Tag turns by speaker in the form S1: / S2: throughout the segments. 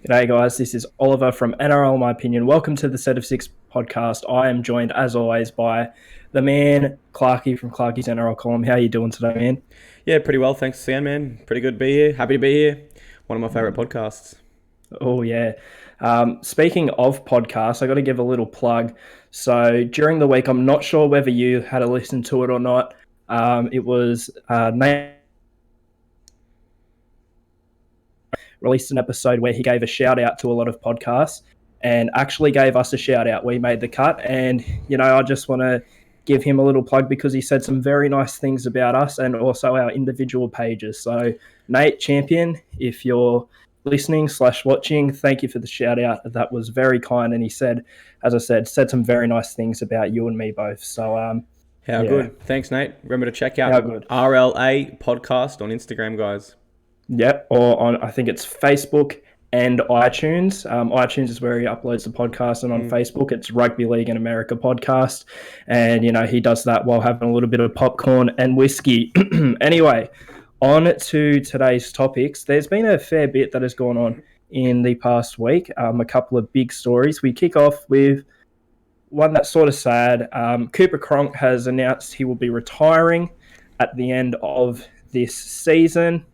S1: G'day guys, this is Oliver from NRL My Opinion. Welcome to the Set of Six podcast. I am joined as always by the man Clarkey from Clarkey's NRL column. How are you doing today, man?
S2: Yeah, pretty well, thanks, Sam, man. Pretty good to be here. Happy to be here. One of my favourite podcasts.
S1: Oh yeah. Speaking of podcasts, I got to give a little plug. So during the week, I'm not sure whether you had a listen to it or not. It was released an episode where he gave a shout out to a lot of podcasts and actually gave us a shout out. We made the cut, and I just want to give him a little plug because he said some very nice things about us and also our individual pages. So Nate Champion, if you're listening/watching, thank you for the shout out. That was very kind, and he said, as I said some very nice things about you and me both. So
S2: How good. Thanks, Nate. Remember to check out RLA podcast on Instagram, guys.
S1: Yep, or on, I think it's Facebook and iTunes. iTunes is where he uploads the podcast, and on Facebook it's Rugby League in America podcast. And, he does that while having a little bit of popcorn and whiskey. Anyway, on to today's topics. There's been a fair bit that has gone on in the past week, a couple of big stories. We kick off with one that's sort of sad. Cooper Cronk has announced he will be retiring at the end of this season.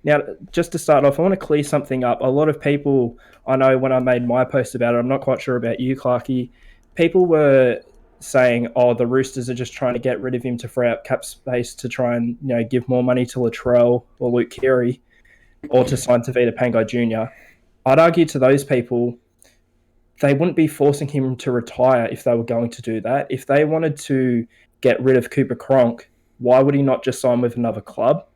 S1: Now, just to start off, I want to clear something up. A lot of people, I know when I made my post about it, I'm not quite sure about you, Clarkey, people were saying, the Roosters are just trying to get rid of him to free up cap space to try and, give more money to Latrell or Luke Keary or to sign Tavita Pangai Jr. I'd argue to those people, they wouldn't be forcing him to retire if they were going to do that. If they wanted to get rid of Cooper Cronk, why would he not just sign with another club?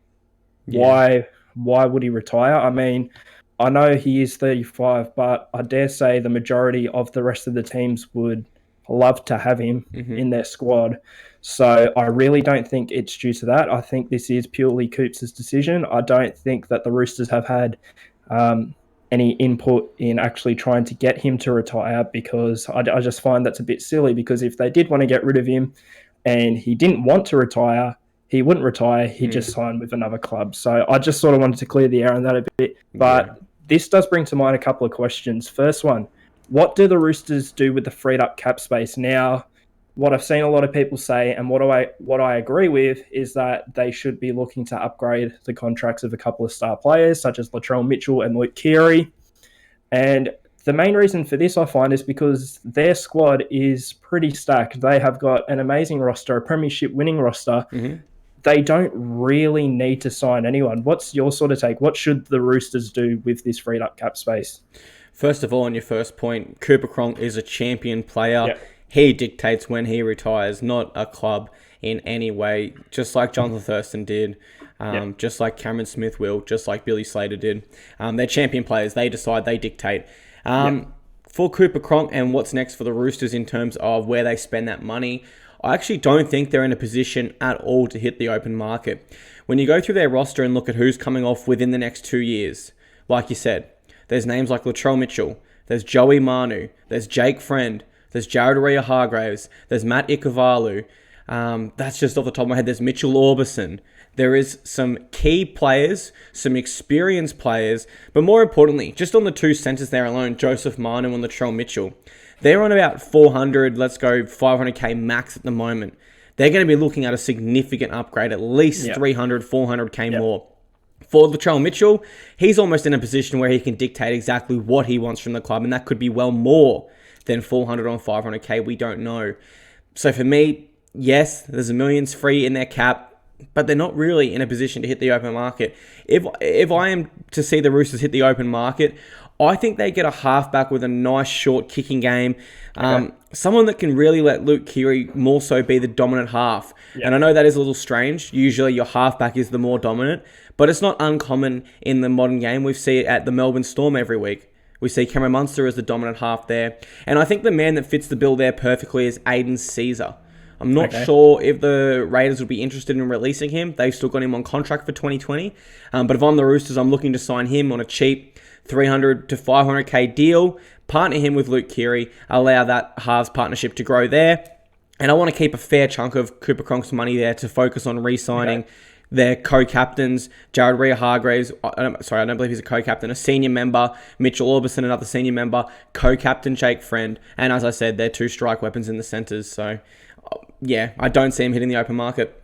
S1: Yeah. Why would he retire? I mean, I know he is 35, but I dare say the majority of the rest of the teams would love to have him in their squad. So I really don't think it's due to that. I think this is purely Coops' decision. I don't think that the Roosters have had any input in actually trying to get him to retire, because I just find that's a bit silly, because if they did want to get rid of him and he didn't want to retire, he wouldn't retire. He'd just sign with another club. So I just sort of wanted to clear the air on that a bit. But This does bring to mind a couple of questions. First one, what do the Roosters do with the freed up cap space now? What I've seen a lot of people say, and what I agree with, is that they should be looking to upgrade the contracts of a couple of star players, such as Latrell Mitchell and Luke Keary. And the main reason for this, I find, is because their squad is pretty stacked. They have got an amazing roster, a premiership winning roster. They don't really need to sign anyone. What's your sort of take? What should the Roosters do with this freed up cap space?
S2: First of all, on your first point, Cooper Cronk is a champion player.
S1: Yep.
S2: He dictates when he retires, not a club in any way, just like Jonathan Thurston did, just like Cameron Smith will, just like Billy Slater did. They're champion players. They decide, they dictate. For Cooper Cronk and what's next for the Roosters in terms of where they spend that money, I actually don't think they're in a position at all to hit the open market. When you go through their roster and look at who's coming off within the next 2 years, like you said, there's names like Latrell Mitchell, there's Joey Manu, there's Jake Friend, there's Jared Hargraves, there's Matt Ikuvalu. That's just off the top of my head. There's Mitchell Orbison. There is some key players, some experienced players, but more importantly, just on the two centres there alone, Joseph Manu and Latrell Mitchell, they're on about 400, let's go 500k max at the moment. They're going to be looking at a significant upgrade, at least 300, 400k more. For Latrell Mitchell, he's almost in a position where he can dictate exactly what he wants from the club, and that could be well more than 400 on 500k. We don't know. So for me, yes, there's millions free in their cap, but they're not really in a position to hit the open market. If I am to see the Roosters hit the open market, I think they get a halfback with a nice short kicking game. Someone that can really let Luke Keary more so be the dominant half. And I know that is a little strange. Usually your halfback is the more dominant, but it's not uncommon in the modern game. We see it at the Melbourne Storm every week. We see Cameron Munster as the dominant half there. And I think the man that fits the bill there perfectly is Aiden Caesar. I'm not sure if the Raiders would be interested in releasing him. They've still got him on contract for 2020. But if I'm the Roosters, I'm looking to sign him on a cheap 300 to 500k deal, partner him with Luke Keary, allow that halves partnership to grow there. And I want to keep a fair chunk of Cooper Cronk's money there to focus on re-signing Their co-captains, Jared Rea-Hargreaves, I don't believe he's a co-captain, a senior member, Mitchell Orbison, another senior member, co-captain Jake Friend, and as I said, they're two strike weapons in the centres. So, yeah, I don't see him hitting the open market.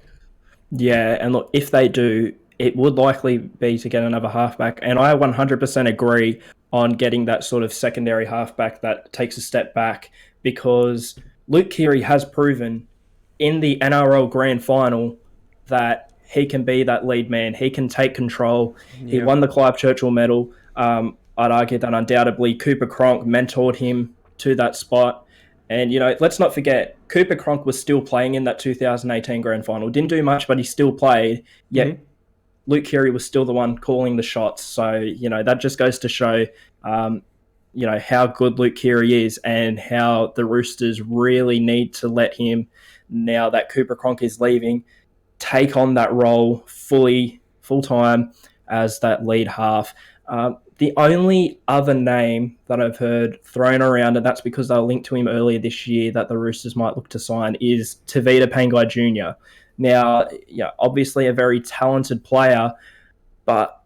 S1: Yeah, and look, if they do, it would likely be to get another halfback. And I 100% agree on getting that sort of secondary halfback that takes a step back, because Luke Keary has proven in the NRL Grand Final that he can be that lead man. He can take control. Yeah. He won the Clive Churchill medal. I'd argue that undoubtedly Cooper Cronk mentored him to that spot. And, let's not forget, Cooper Cronk was still playing in that 2018 Grand Final. Didn't do much, but he still played. Yet Luke Keary was still the one calling the shots. So, that just goes to show, how good Luke Keary is and how the Roosters really need to let him, now that Cooper Cronk is leaving, take on that role full-time as that lead half. The only other name that I've heard thrown around, and that's because they were linked to him earlier this year, that the Roosters might look to sign, is Tavita Pangai Jr. Now, obviously a very talented player, but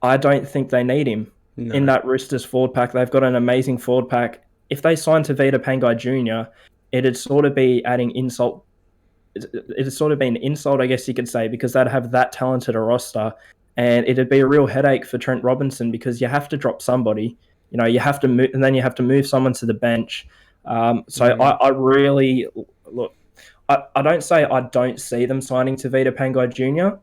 S1: I don't think they need him in that Roosters forward pack. They've got an amazing forward pack. If they sign Tavita Pangai Jr., it'd sort of be adding insult. It'd sort of be an insult, I guess you could say, because they'd have that talented a roster. And it'd be a real headache for Trent Robinson, because you have to drop somebody, you have to move, and then you have to move someone to the bench. I really look. I don't say I don't see them signing Tavita Pangai Jr.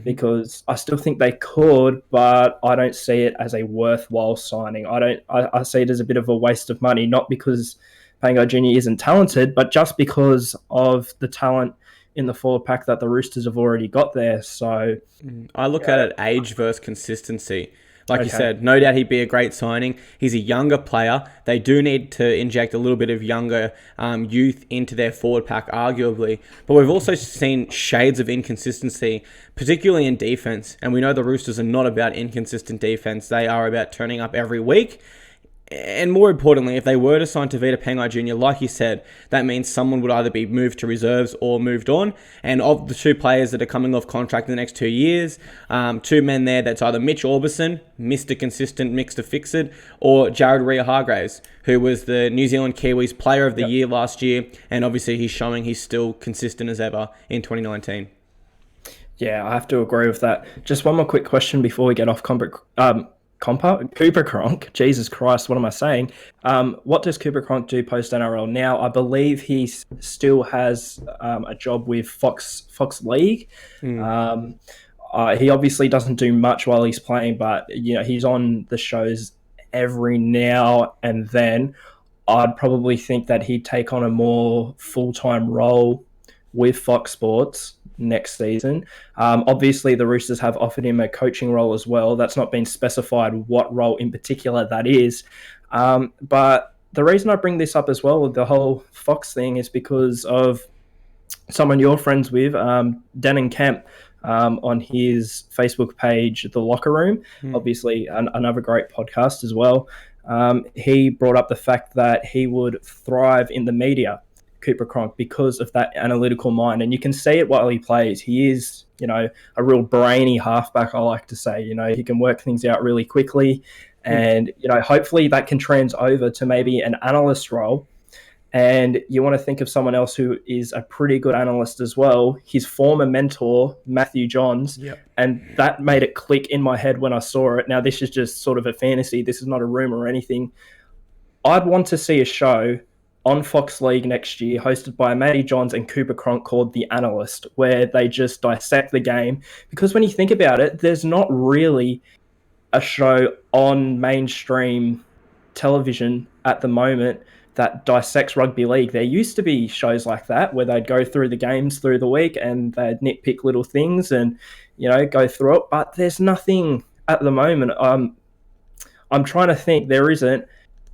S1: because I still think they could, but I don't see it as a worthwhile signing. I see it as a bit of a waste of money, not because Pangai Jr. isn't talented, but just because of the talent in the forward pack that the Roosters have already got there. So
S2: I look at it age versus consistency. Like you said, no doubt he'd be a great signing. He's a younger player. They do need to inject a little bit of younger youth into their forward pack, arguably. But we've also seen shades of inconsistency, particularly in defense. And we know the Roosters are not about inconsistent defense. They are about turning up every week. And more importantly, if they were to sign Tavita Pangai Jr., like you said, that means someone would either be moved to reserves or moved on. And of the two players that are coming off contract in the next 2 years, two men there, that's either Mitch Orbison, Mr. Consistent, Mixed to Fixed, or Jared Rea-Hargreaves, who was the New Zealand Kiwis Player of the Year last year. And obviously he's showing he's still consistent as ever in 2019.
S1: Yeah, I have to agree with that. Just one more quick question before we get off Cooper Cronk, Jesus Christ, what am I saying? What does Cooper Cronk do post NRL? Now, I believe he still has a job with Fox League. He obviously doesn't do much while he's playing, but he's on the shows every now and then. I'd probably think that he'd take on a more full-time role with Fox Sports next season. Obviously, the Roosters have offered him a coaching role as well. That's not been specified what role in particular that is. But the reason I bring this up as well with the whole Fox thing is because of someone you're friends with, Denon Kemp, on his Facebook page, The Locker Room, obviously another great podcast as well. He brought up the fact that he would thrive in the media, Cooper Cronk, because of that analytical mind. And you can see it while he plays. He is, a real brainy halfback, I like to say. He can work things out really quickly. And, hopefully that can trans over to maybe an analyst role. And you want to think of someone else who is a pretty good analyst as well, his former mentor, Matthew Johns. Yep. And that made it click in my head when I saw it. Now, this is just sort of a fantasy. This is not a rumor or anything. I'd want to see a show on Fox League next year, hosted by Matty Johns and Cooper Cronk, called The Analyst, where they just dissect the game. Because when you think about it, there's not really a show on mainstream television at the moment that dissects rugby league. There used to be shows like that where they'd go through the games through the week and they'd nitpick little things and, go through it. But there's nothing at the moment. I'm trying to think. There isn't.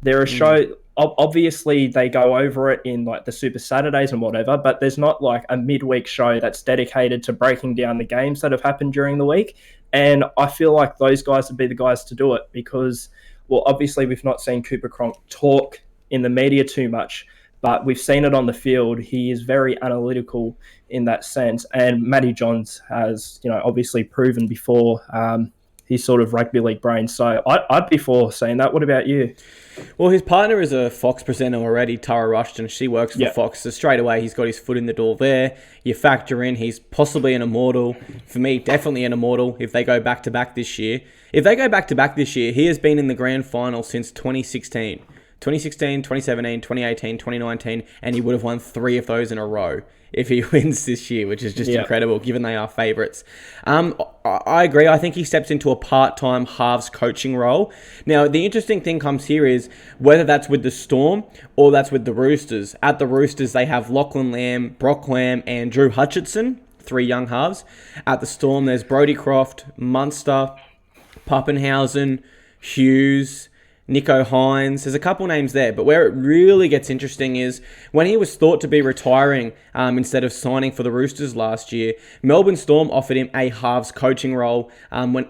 S1: There are shows... Obviously, they go over it in like the Super Saturdays and whatever, but there's not like a midweek show that's dedicated to breaking down the games that have happened during the week. And I feel like those guys would be the guys to do it because, well, obviously we've not seen Cooper Cronk talk in the media too much. but we've seen it on the field. He is very analytical in that sense. And Matty Johns has, obviously proven before his sort of rugby league brain. So I'd be for saying that. What about you?
S2: Well, his partner is a Fox presenter already, Tara Rushton. She works for Fox, so straight away he's got his foot in the door there. You factor in he's possibly an immortal. For me, definitely an immortal if they go back-to-back this year. If they go back-to-back this year, he has been in the grand final since 2016. 2016, 2017, 2018, 2019, and he would have won 3 of those in a row if he wins this year, which is just incredible, given they are favourites. I agree. I think he steps into a part-time halves coaching role. Now, the interesting thing comes here is whether that's with the Storm or that's with the Roosters. At the Roosters, they have Lachlan Lamb, Brock Lamb, and Drew Hutchinson, 3 young halves. At the Storm, there's Brodie Croft, Munster, Pappenhausen, Hughes, Nico Hines. There's a couple names there, but where it really gets interesting is when he was thought to be retiring instead of signing for the Roosters last year, Melbourne Storm offered him a halves coaching role on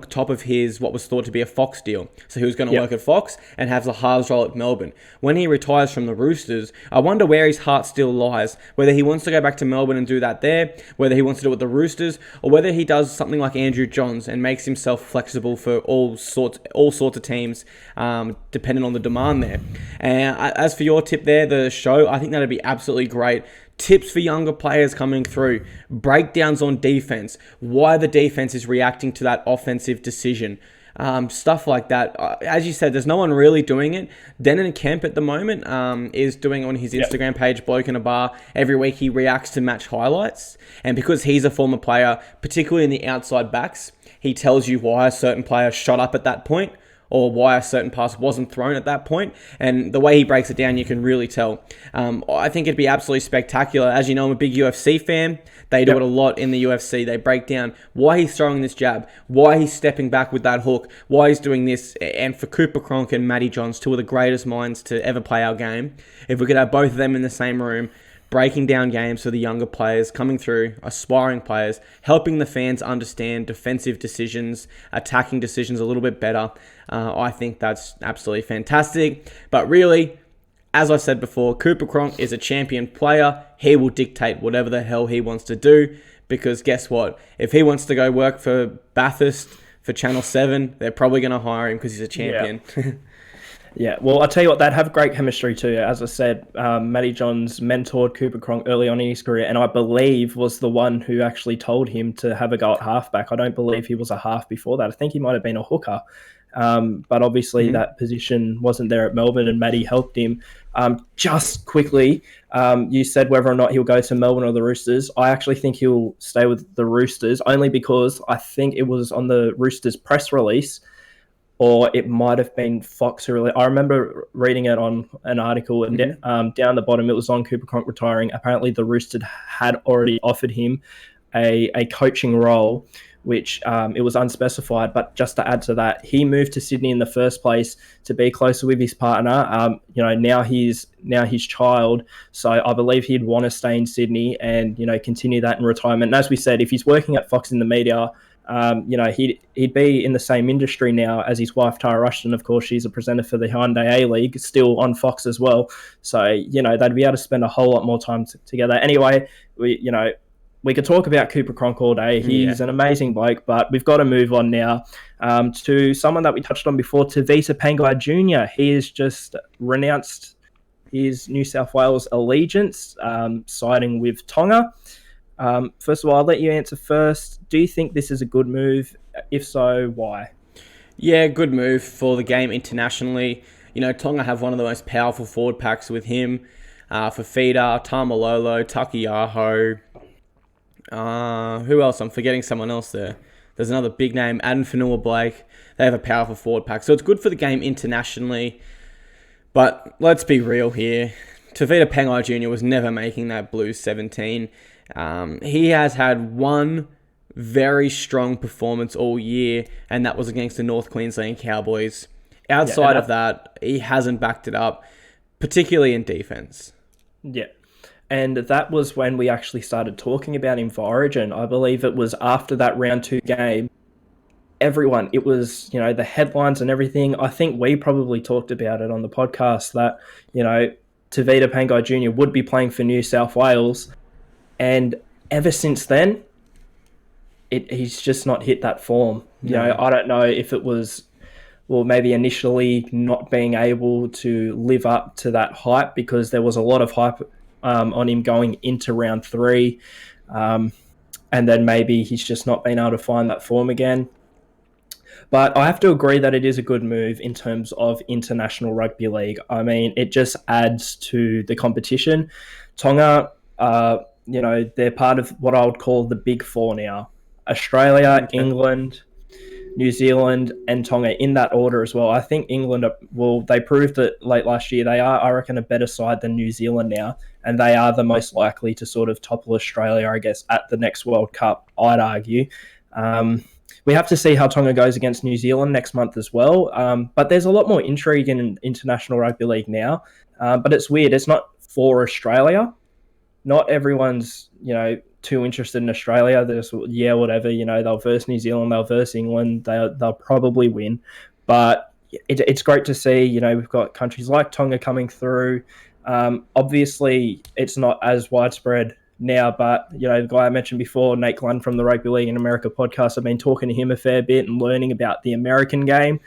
S2: top of his what was thought to be a Fox deal. So he was going to work at Fox and have the halves role at Melbourne. When he retires from the Roosters, I wonder where his heart still lies, whether he wants to go back to Melbourne and do that there, whether he wants to do it with the Roosters, or whether he does something like Andrew Johns and makes himself flexible for all sorts of teams, depending on the demand there. And as for your tip there, the show, I think that'd be absolutely great. Tips for younger players coming through, breakdowns on defense, why the defense is reacting to that offensive decision, stuff like that. As you said, there's no one really doing it. Denon Kemp at the moment is doing on his Instagram page, Bloke in a Bar. Every week he reacts to match highlights. And because he's a former player, particularly in the outside backs, he tells you why a certain player shot up at that point, or why a certain pass wasn't thrown at that point. And the way he breaks it down, you can really tell. I think it'd be absolutely spectacular. As you know, I'm a big UFC fan. They do it a lot in the UFC. They break down why he's throwing this jab, why he's stepping back with that hook, why he's doing this. And for Cooper Cronk and Matty Johns, 2 of the greatest minds to ever play our game, if we could have both of them in the same room, breaking down games for the younger players coming through, aspiring players, helping the fans understand defensive decisions, attacking decisions a little bit better. I think that's absolutely fantastic. But really, as I said before, Cooper Cronk is a champion player. He will dictate whatever the hell he wants to do, because guess what? If he wants to go work for Bathurst, for Channel 7, they're probably going to hire him because he's a champion.
S1: Yeah, well, I'll tell you what, they'd have great chemistry too. As I said, Matty Johns mentored Cooper Cronk early on in his career, and I believe was the one who actually told him to have a go at halfback. I don't believe he was a half before that. I think he might have been a hooker. But obviously that position wasn't there at Melbourne, and Matty helped him. Just quickly, you said whether or not he'll go to Melbourne or the Roosters. I actually think he'll stay with the Roosters, only because I think it was on the Roosters press release, or it might have been Fox who really. I remember reading it on an article, and down the bottom it was on Cooper Cronk retiring. Apparently the Roosters had already offered him a coaching role, which it was unspecified. But just to add to that, he moved to Sydney in the first place to be closer with his partner. Now his child. So I believe he'd want to stay in Sydney and continue that in retirement. And as we said, if he's working at Fox in the media, he'd be in the same industry now as his wife Tara Rushton. Of course, she's a presenter for the Hyundai A-League, still on Fox as well. So they'd be able to spend a whole lot more time together. Anyway, we could talk about Cooper Cronk all day. He's an amazing bloke, but we've got to move on now to someone that we touched on before, Tevita Pangai Jr. He has just renounced his New South Wales allegiance, siding with Tonga. First of all, I'll let you answer first. Do you think this is a good move? If so, why?
S2: Yeah, good move for the game internationally. Tonga have one of the most powerful forward packs with him. Fafita, Tamalolo, Takiaho. Who else? I'm forgetting someone else there. There's another big name, Adam Fanua-Blake. They have a powerful forward pack. So it's good for the game internationally. But let's be real here. Tevita Pangai Jr. was never making that Blues 17. He has had one very strong performance all year, and that was against the North Queensland Cowboys. Outside of that, he hasn't backed it up, particularly in defense. Yeah.
S1: And that was when we actually started talking about him for Origin. I believe it was after that round 2 game. Everyone, it was, the headlines and everything. I think we probably talked about it on the podcast that, Tavita Pangai Jr. would be playing for New South Wales. And ever since then, he's just not hit that form. You know, I don't know if it was, well, maybe initially not being able to live up to that hype, because there was a lot of hype on him going into round 3. And then maybe he's just not been able to find that form again. But I have to agree that it is a good move in terms of international rugby league. I mean, it just adds to the competition. Tonga, you know, they're part of what I would call the big four now. Australia, England, New Zealand, and Tonga, in that order as well. I think England, well, they proved it late last year. They are, I reckon, a better side than New Zealand now, and they are the most likely to sort of topple Australia, I guess, at the next World Cup, I'd argue. We have to see how Tonga goes against New Zealand next month as well. But there's a lot more intrigue in international rugby league now. But it's weird. It's not for Australia. Not everyone's, you know, too interested in Australia. They're just, yeah, whatever. You know, they'll verse New Zealand, they'll verse England. They'll probably win. But it's great to see. You know, we've got countries like Tonga coming through. Obviously, it's not as widespread now, but, you know, the guy I mentioned before, Nate Glenn from the Rugby League in America podcast, I've been talking to him a fair bit and learning about the American game.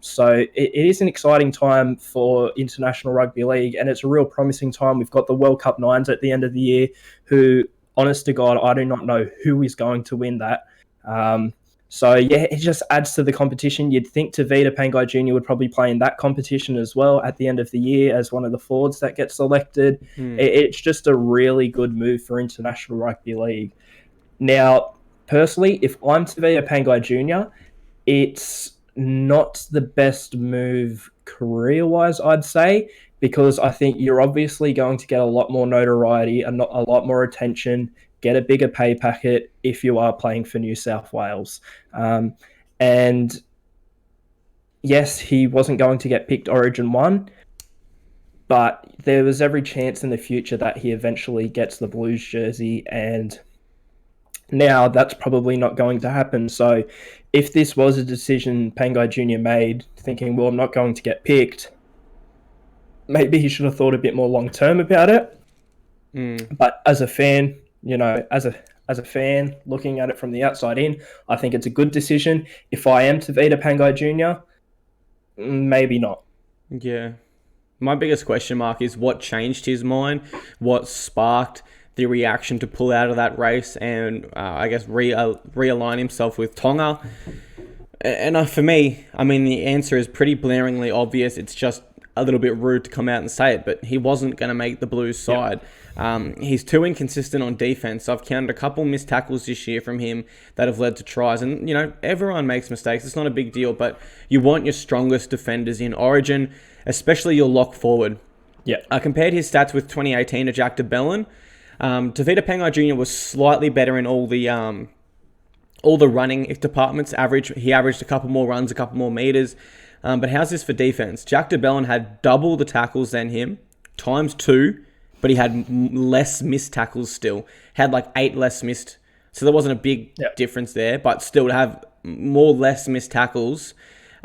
S1: So it is an exciting time for international rugby league, and it's a real promising time. We've got the World Cup Nines at the end of the year, who, honest to God, I do not know who is going to win that. So, yeah, it just adds to the competition. You'd think Tavita Pangai Jr. would probably play in that competition as well at the end of the year as one of the forwards that gets selected. It's just a really good move for international rugby league. Now, personally, if I'm Tavita Pangai Jr., it's not the best move career-wise, I'd say, because I think you're obviously going to get a lot more notoriety and a lot more attention, get a bigger pay packet if you are playing for New South Wales. And yes, he wasn't going to get picked Origin 1, but there was every chance in the future that he eventually gets the Blues jersey, and now that's probably not going to happen. So if this was a decision Pangai Jr. made, thinking, well, I'm not going to get picked, maybe he should have thought a bit more long-term about it. But as a fan, you know, as a fan looking at it from the outside in, I think it's a good decision. If I am Tavita Pangai Jr., maybe not.
S2: Yeah. My biggest question mark is what changed his mind, what sparked the reaction to pull out of that race and, I guess, realign himself with Tonga. And for me, I mean, the answer is pretty blaringly obvious. It's just a little bit rude to come out and say it, but he wasn't going to make the Blues side. He's too inconsistent on defense. I've counted a couple missed tackles this year from him that have led to tries. And, you know, everyone makes mistakes. It's not a big deal, but you want your strongest defenders in Origin, especially your lock forward.
S1: Yeah.
S2: I compared his stats with 2018 to Jack de Belin. Tavita Pangai Jr. was slightly better in all the running departments. He averaged a couple more runs, a couple more meters. But how's this for defense? Jack de Belin had double the tackles than him, times 2, but he had less missed tackles still. Had like 8 less missed. So there wasn't a big difference there, but still to have less missed tackles,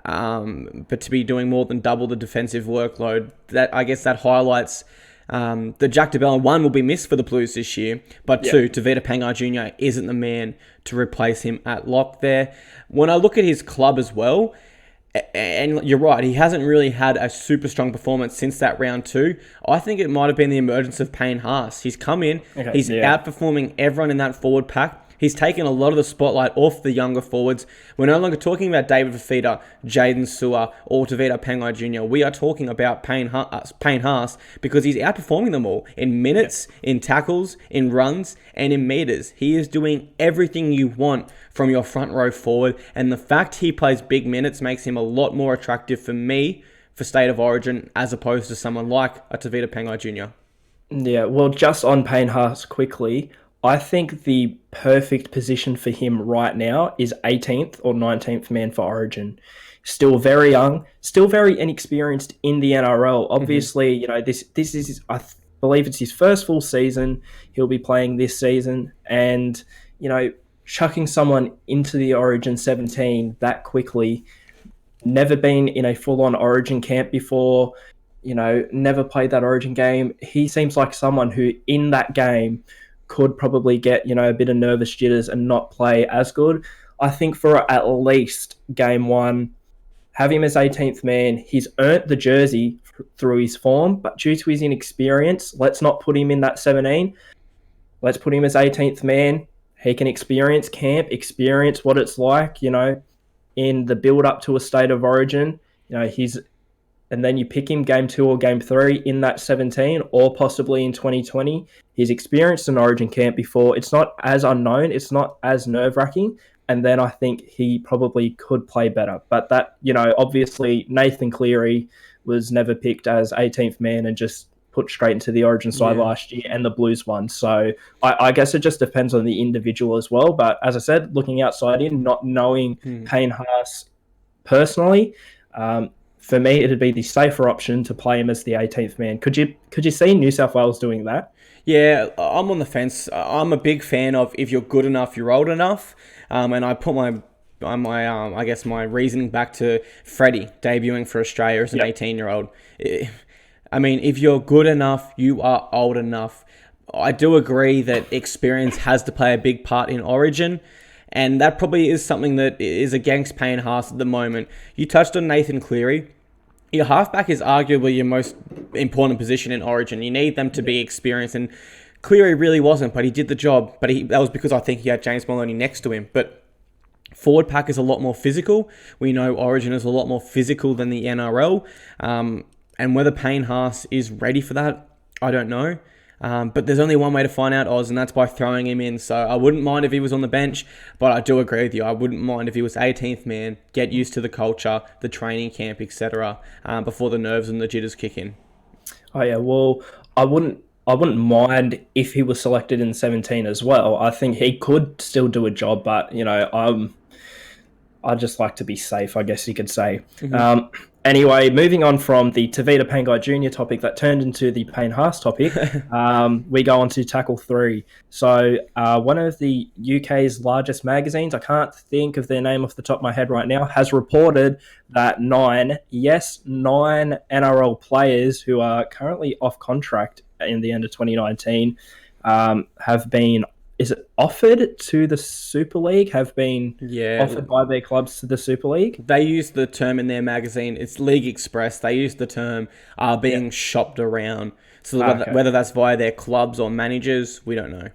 S2: but to be doing more than double the defensive workload, that I guess that highlights the Jack de Belin. 1 will be missed for the Blues this year, but 2, Tavita Pangai Jr. isn't the man to replace him at lock there. When I look at his club as well, and you're right, he hasn't really had a super strong performance since that round 2. I think it might have been the emergence of Payne Haas. He's come in, he's outperforming everyone in that forward pack. He's taken a lot of the spotlight off the younger forwards. We're no longer talking about David Fafita, Jaden Sewer, or Tavita Pangai Jr. We are talking about Payne Haas because he's outperforming them all in minutes, in tackles, in runs, and in meters. He is doing everything you want from your front row forward, and the fact he plays big minutes makes him a lot more attractive for me for State of Origin as opposed to someone like a Tavita Pangai Jr.
S1: Yeah, well, just on Payne Haas quickly, I think the perfect position for him right now is 18th or 19th man for Origin. Still very young, still very inexperienced in the NRL. Obviously, you know, this is, I believe it's his first full season. He'll be playing this season, and, you know, chucking someone into the Origin 17 that quickly, never been in a full-on Origin camp before, never played that Origin game. He seems like someone who in that game could probably get, a bit of nervous jitters and not play as good. I think for at least game one, have him as 18th man. He's earned the jersey through his form, but due to his inexperience, let's not put him in that 17. Let's put him as 18th man. He can experience camp, experience what it's like, in the build up to a state of origin. And then you pick him game 2 or game 3 in that 17 or possibly in 2020. He's experienced an origin camp before. It's not as unknown. It's not as nerve-wracking. And then I think he probably could play better. But that, obviously Nathan Cleary was never picked as 18th man and just put straight into the Origin side last year, and the Blues won. So I guess it just depends on the individual as well. But as I said, looking outside in, not knowing Payne Haas personally, for me, it'd be the safer option to play him as the 18th man. Could you see New South Wales doing that?
S2: Yeah, I'm on the fence. I'm a big fan of if you're good enough, you're old enough. And I put my reasoning back to Freddie debuting for Australia as an 18-year-old. I mean, if you're good enough, you are old enough. I do agree that experience has to play a big part in Origin, and that probably is something that is against Payne Haas at the moment. You touched on Nathan Cleary. Your halfback is arguably your most important position in Origin. You need them to be experienced, and Cleary really wasn't, but he did the job. But that was because I think he had James Maloney next to him. But forward pack is a lot more physical. We know Origin is a lot more physical than the NRL. And whether Payne Haas is ready for that, I don't know. But there's only one way to find out, Oz, and that's by throwing him in. So I wouldn't mind if he was on the bench, but I do agree with you. I wouldn't mind if he was 18th man, get used to the culture, the training camp, etc., before the nerves and the jitters kick in.
S1: Oh yeah, well, I wouldn't mind if he was selected in 17 as well. I think he could still do a job, but I just like to be safe, I guess you could say. Anyway, moving on from the Tavita Pangai Jr. topic that turned into the Payne Haas topic, we go on to Tackle 3. So one of the UK's largest magazines, I can't think of their name off the top of my head right now, has reported that 9 NRL players who are currently off contract in the end of 2019 have been offered to the Super League, have been offered by their clubs to the Super League?
S2: They use the term in their magazine, it's League Express, they use the term being shopped around. So whether that's via their clubs or managers, we don't know.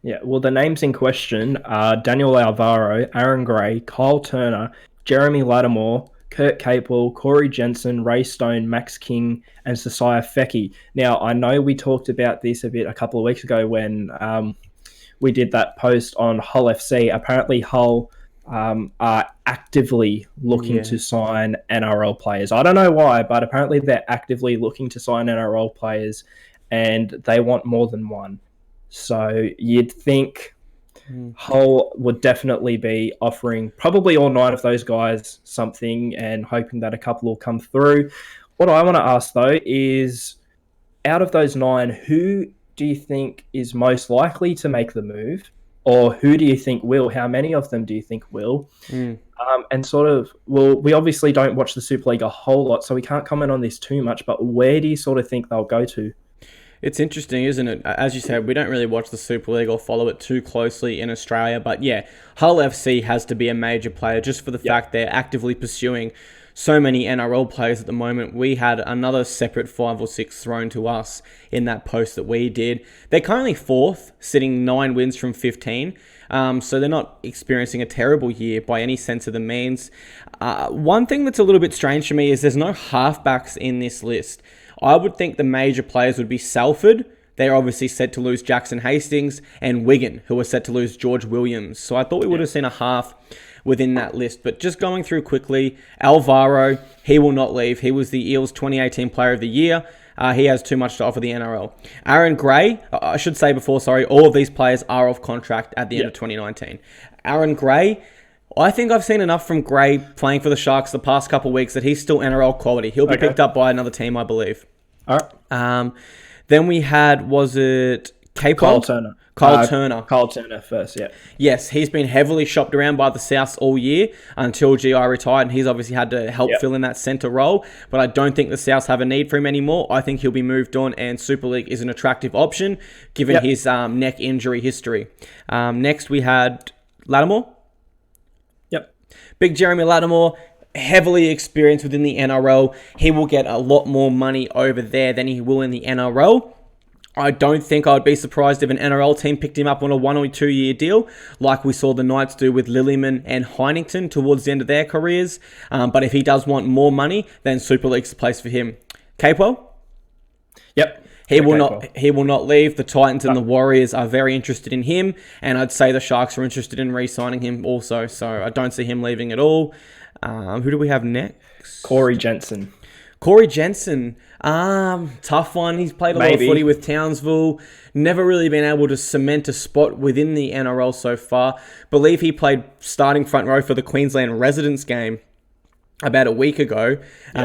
S1: Yeah, well, the names in question are Daniel Alvaro, Aaron Gray, Kyle Turner, Jeremy Lattimore, Kurt Capel, Corey Jensen, Ray Stone, Max King, and Sasiah Feki. Now, I know we talked about this a couple of weeks ago when we did that post on Hull FC. Apparently, Hull are actively looking to sign NRL players. I don't know why, but apparently they're actively looking to sign NRL players, and they want more than one. So you'd think Hull would definitely be offering probably all 9 of those guys something and hoping that a couple will come through. What I want to ask, though, is out of those 9, who do you think is most likely to make the move, or who do you think will? How many of them do you think will? And sort of, well, we obviously don't watch the Super League a whole lot, so we can't comment on this too much, but where do you sort of think they'll go to?
S2: It's interesting, isn't it? As you said, we don't really watch the Super League or follow it too closely in Australia, but yeah, Hull FC has to be a major player just for the fact they're actively pursuing so many NRL players at the moment. We had another separate 5 or 6 thrown to us in that post that we did. They're currently 4th, sitting 9 wins from 15. So they're not experiencing a terrible year by any sense of the means. One thing that's a little bit strange to me is there's no halfbacks in this list. I would think the major players would be Salford. They're obviously set to lose Jackson Hastings, and Wigan, who are set to lose George Williams. So I thought we would have seen a half within that list. But just going through quickly, Alvaro, he will not leave. He was the Eels 2018 Player of the Year. He has too much to offer the NRL. Aaron Gray, I should say before, all of these players are off contract at the end of 2019. Aaron Gray, I think I've seen enough from Gray playing for the Sharks the past couple of weeks that he's still NRL quality. He'll be picked up by another team, I believe.
S1: All right.
S2: Then we had, was it
S1: Kyle
S2: Capewell?
S1: Turner.
S2: Kyle Turner.
S1: Kyle Turner first, yeah.
S2: Yes, he's been heavily shopped around by the Souths all year until GI retired, and he's obviously had to help fill in that centre role. But I don't think the Souths have a need for him anymore. I think he'll be moved on, and Super League is an attractive option given his neck injury history. Next, we had Lattimore.
S1: Yep.
S2: Big Jeremy Lattimore, heavily experienced within the NRL. He will get a lot more money over there than he will in the NRL. I don't think I'd be surprised if an NRL team picked him up on a 1 or 2 year deal, like we saw the Knights do with Lillyman and Heinington towards the end of their careers. But if he does want more money, then Super League's the place for him. Capewell?
S1: Yep.
S2: He will not leave. The Titans and the Warriors are very interested in him, and I'd say the Sharks are interested in re-signing him also. So I don't see him leaving at all. Who do we have next?
S1: Corey Jensen.
S2: Tough one. He's played a lot of footy with Townsville. Never really been able to cement a spot within the NRL so far. Believe he played starting front row for the Queensland Residents game about a week ago.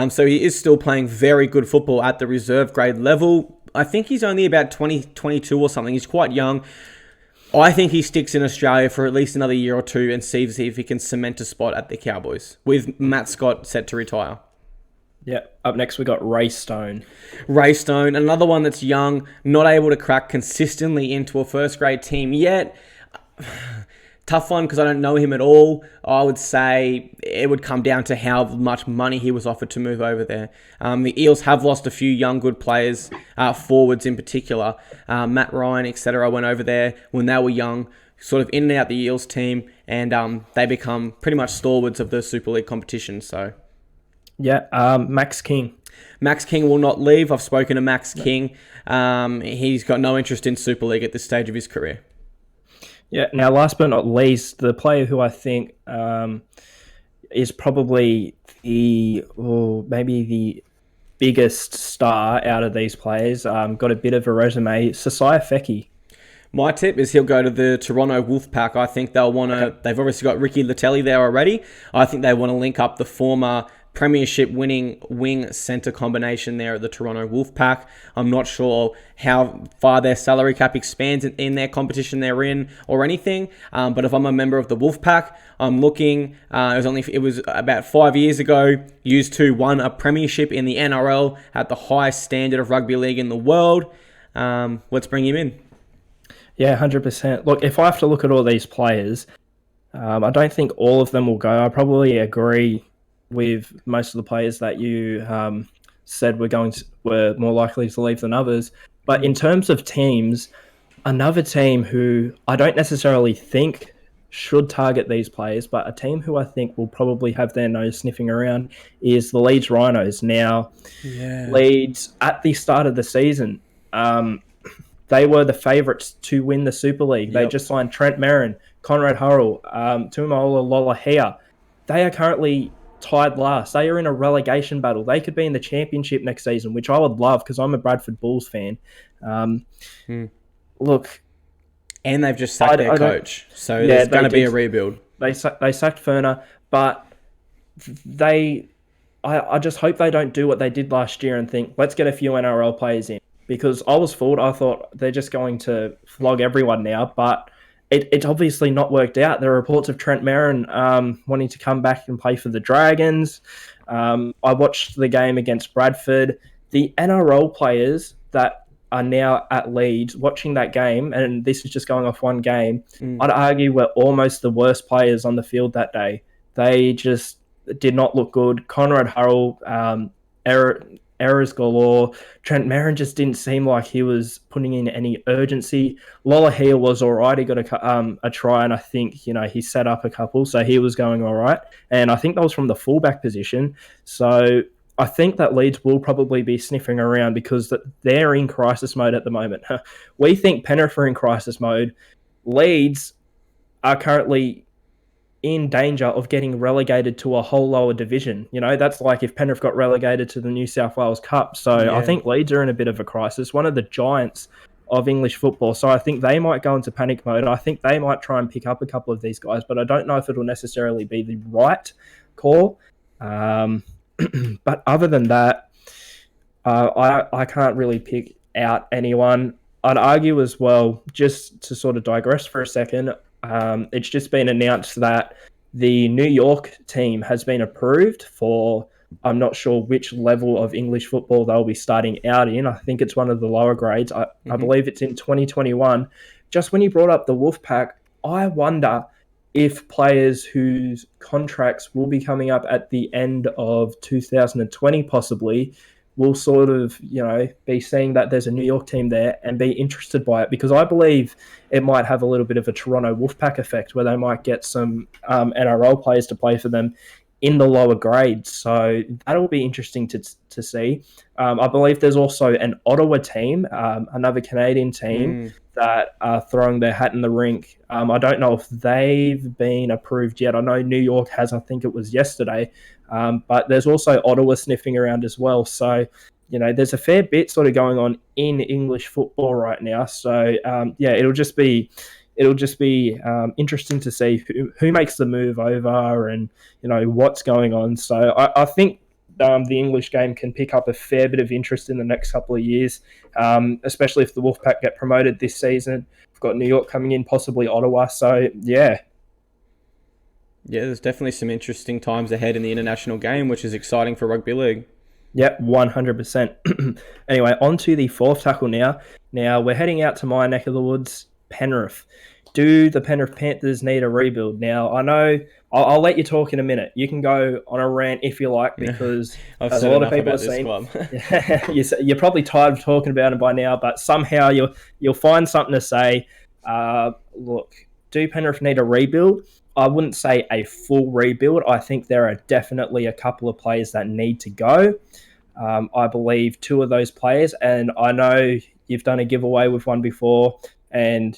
S2: So he is still playing very good football at the reserve grade level. I think he's only about 22 or something. He's quite young. I think he sticks in Australia for at least another year or two and sees if he can cement a spot at the Cowboys, with Matt Scott set to retire.
S1: Yeah. Up next, we got Ray Stone.
S2: Ray Stone, another one that's young, not able to crack consistently into a first grade team yet. Tough one because I don't know him at all. I would say it would come down to how much money he was offered to move over there. The Eels have lost a few young, good players, forwards in particular. Matt Ryan, etc., went over there when they were young, sort of in and out the Eels team, and they become pretty much stalwarts of the Super League competition. So,
S1: yeah, Max King.
S2: Max King will not leave. I've spoken to Max King. He's got no interest in Super League at this stage of his career.
S1: Yeah. Now, last but not least, the player who I think is probably maybe the biggest star out of these players, got a bit of a resume, Sasai Feki.
S2: My tip is he'll go to the Toronto Wolfpack. I think they'll want to... They've obviously got Ricky Latelli there already. I think they want to link up the former premiership winning wing centre combination there at the Toronto Wolfpack. I'm not sure how far their salary cap expands in their competition they're in or anything. But if I'm a member of the Wolfpack, I'm looking. It was about 5 years ago. Used to won a premiership in the NRL at the highest standard of rugby league in the world. Let's bring him in.
S1: Yeah, 100%. Look, if I have to look at all these players, I don't think all of them will go. I probably agree with most of the players that you said were more likely to leave than others. But in terms of teams, another team who I don't necessarily think should target these players, but a team who I think will probably have their nose sniffing around is the Leeds Rhinos. Now, Leeds, at the start of the season, they were the favourites to win the Super League. They just signed Trent Merrin, Conrad Hurrell, Tuimola Lolohea. They are currently tied last. They are in a relegation battle. They could be in the championship next season, which I would love because I'm a Bradford Bulls fan. Look,
S2: and they've just sacked their coach, so there's going to be a rebuild.
S1: They sacked Ferner, but I just hope they don't do what they did last year and think, let's get a few NRL players in. Because I was fooled. I thought they're just going to flog everyone now, but it's obviously not worked out. There are reports of Trent Merrin wanting to come back and play for the Dragons. I watched the game against Bradford. The NRL players that are now at Leeds watching that game, and this is just going off one game, I'd argue were almost the worst players on the field that day. They just did not look good. Conrad Hurrell, errors galore. Trent Merrin just didn't seem like he was putting in any urgency. Lolohea was all right. He got a try, and I think he set up a couple, so he was going all right. And I think that was from the fullback position. So I think that Leeds will probably be sniffing around because they're in crisis mode at the moment. We think Penrith are in crisis mode. Leeds are currently in danger of getting relegated to a whole lower division. That's like if Penrith got relegated to the New South Wales Cup. So I think Leeds are in a bit of a crisis, one of the giants of English football. So I think they might go into panic mode. I think they might try and pick up a couple of these guys, but I don't know if it'll necessarily be the right call. But other than that, I can't really pick out anyone. I'd argue as well, just to sort of digress for a second, it's just been announced that the New York team has been approved for, I'm not sure which level of English football they'll be starting out in. I think it's one of the lower grades. I believe it's in 2021. Just when you brought up the Wolfpack, I wonder if players whose contracts will be coming up at the end of 2020 possibly will sort of, be seeing that there's a New York team there and be interested by it, because I believe it might have a little bit of a Toronto Wolfpack effect where they might get some NRL players to play for them in the lower grades. So that'll be interesting to see. I believe there's also an Ottawa team, another Canadian team, that are throwing their hat in the rink. I don't know if they've been approved yet. I know New York has, I think it was yesterday. But there's also Ottawa sniffing around as well. So, there's a fair bit sort of going on in English football right now. So, it'll just be interesting to see who makes the move over and, what's going on. So I think the English game can pick up a fair bit of interest in the next couple of years, especially if the Wolfpack get promoted this season. We've got New York coming in, possibly Ottawa. So, yeah.
S2: Yeah, there's definitely some interesting times ahead in the international game, which is exciting for rugby league.
S1: Yep, 100%. Anyway, on to the fourth tackle now. Now, we're heading out to my neck of the woods, Penrith. Do the Penrith Panthers need a rebuild? Now, I know I'll let you talk in a minute. You can go on a rant if you like, because
S2: as a lot of people have seen,
S1: you're probably tired of talking about it by now, but somehow you'll find something to say. Look, do Penrith need a rebuild? I wouldn't say a full rebuild. I think there are definitely a couple of players that need to go. I believe two of those players, and I know you've done a giveaway with one before, and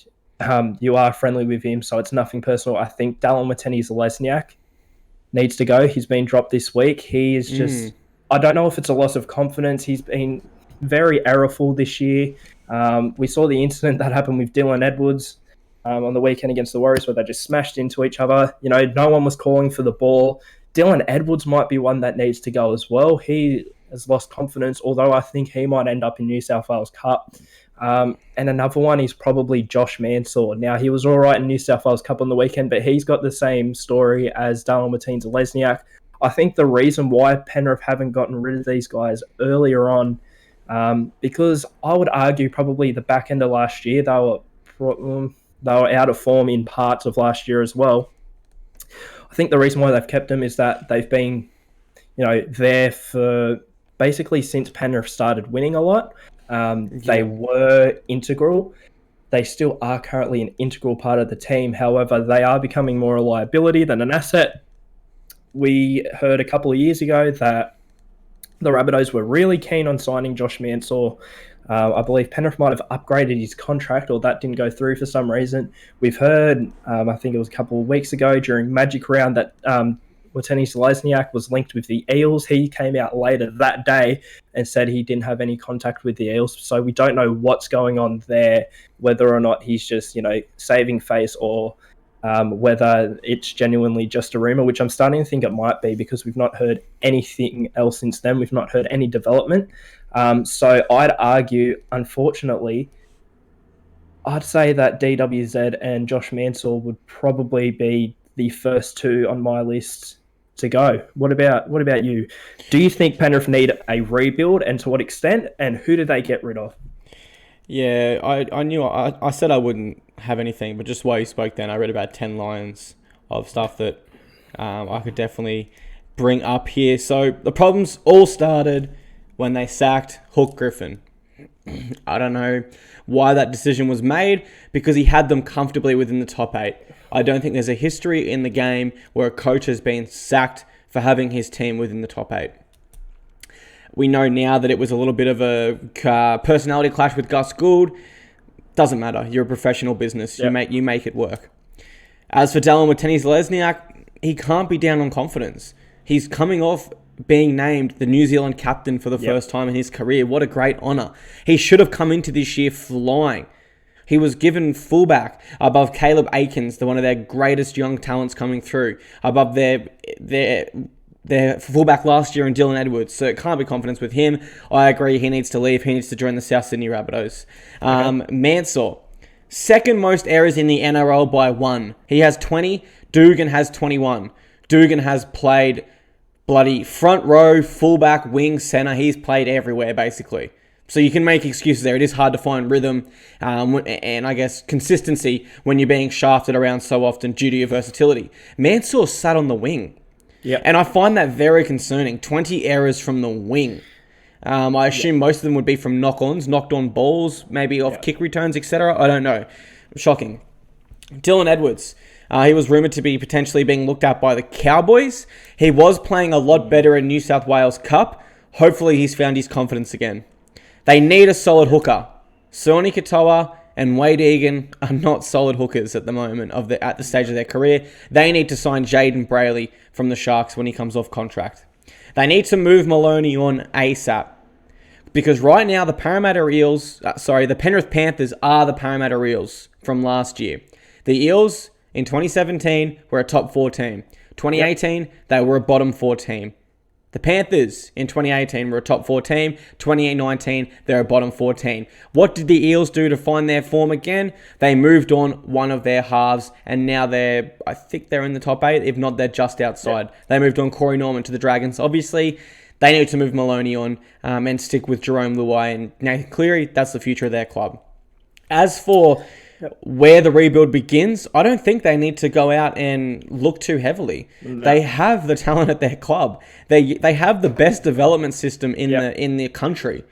S1: you are friendly with him, so it's nothing personal. I think Dallin Watene-Zelezniak needs to go. He's been dropped this week. He is just... I don't know if it's a loss of confidence. He's been very errorful this year. We saw the incident that happened with Dylan Edwards on the weekend against the Warriors, where they just smashed into each other. No one was calling for the ball. Dylan Edwards might be one that needs to go as well. He has lost confidence, although I think he might end up in New South Wales Cup. And another one is probably Josh Mansour. Now, he was all right in New South Wales Cup on the weekend, but he's got the same story as Dallin Watene-Zelezniak. I think the reason why Penrith haven't gotten rid of these guys earlier on, because I would argue probably the back end of last year, they were out of form in parts of last year as well. I think the reason why they've kept them is that they've been, there for basically since Penrith started winning a lot. They were integral. They still are currently an integral part of the team. However, they are becoming more a liability than an asset. We heard a couple of years ago that the Rabbitohs were really keen on signing Josh Mansour. I believe Penrith might have upgraded his contract, or that didn't go through for some reason. We've heard, I think it was a couple of weeks ago during Magic Round, that Watene-Zelezniak was linked with the Eels. He came out later that day and said he didn't have any contact with the Eels. So we don't know what's going on there, whether or not he's just, saving face, or whether it's genuinely just a rumour, which I'm starting to think it might be, because we've not heard anything else since then. We've not heard any development. So I'd argue, unfortunately, I'd say that DWZ and Josh Mansour would probably be the first two on my list to go. What about you? Do you think Penrith need a rebuild, and to what extent, and who do they get rid of?
S2: Yeah, I knew I said I wouldn't have anything, but just while you spoke then, I read about 10 lines of stuff that I could definitely bring up here. So the problems all started when they sacked Hook Griffin. I don't know why that decision was made, because he had them comfortably within the top 8. I don't think there's a history in the game where a coach has been sacked for having his team within the top 8. We know now that it was a little bit of a personality clash with Gus Gould. Doesn't matter. You're a professional business. Yep. You make it work. As for Dallin Watene-Zelezniak, he can't be down on confidence. He's coming off being named the New Zealand captain for the first time in his career. What a great honour. He should have come into this year flying. He was given fullback above Caleb Aikens, one of their greatest young talents coming through, above their their fullback last year in Dylan Edwards, so it can't be confidence with him. I agree, he needs to leave. He needs to join the South Sydney Rabbitohs. Mansell, second most errors in the NRL by 1. He has 20. Dugan has 21. Dugan has played bloody front row, fullback, wing, centre. He's played everywhere, basically. So you can make excuses there. It is hard to find rhythm and, I guess, consistency when you're being shafted around so often due to your versatility. Mansour sat on the wing.
S1: Yep.
S2: And I find that very concerning. 20 errors from the wing. I assume most of them would be from knock-ons, knocked-on balls, maybe off kick returns, etc. I don't know. Shocking. Dylan Edwards. He was rumoured to be potentially being looked at by the Cowboys. He was playing a lot better in New South Wales Cup. Hopefully he's found his confidence again. They need a solid hooker. Soni Katoa and Wade Egan are not solid hookers at the moment at the stage of their career. They need to sign Jaden Brayley from the Sharks when he comes off contract. They need to move Maloney on ASAP. Because right now the Penrith Panthers are the Parramatta Eels from last year. The Eels in 2017 were a top 4 team. 2018, they were a bottom 4 team. The Panthers in 2018 were a top 4 team. 2019, they're a bottom 4 team. What did the Eels do to find their form again? They moved on one of their halves, and now I think they're in the top 8. If not, they're just outside. They moved on Corey Norman to the Dragons. Obviously, they need to move Maloney on and stick with Jerome Luai and Nathan Cleary. That's the future of their club. As for where the rebuild begins, I don't think they need to go out and look too heavily. No. They have the talent at their club. They have the best development system in the country.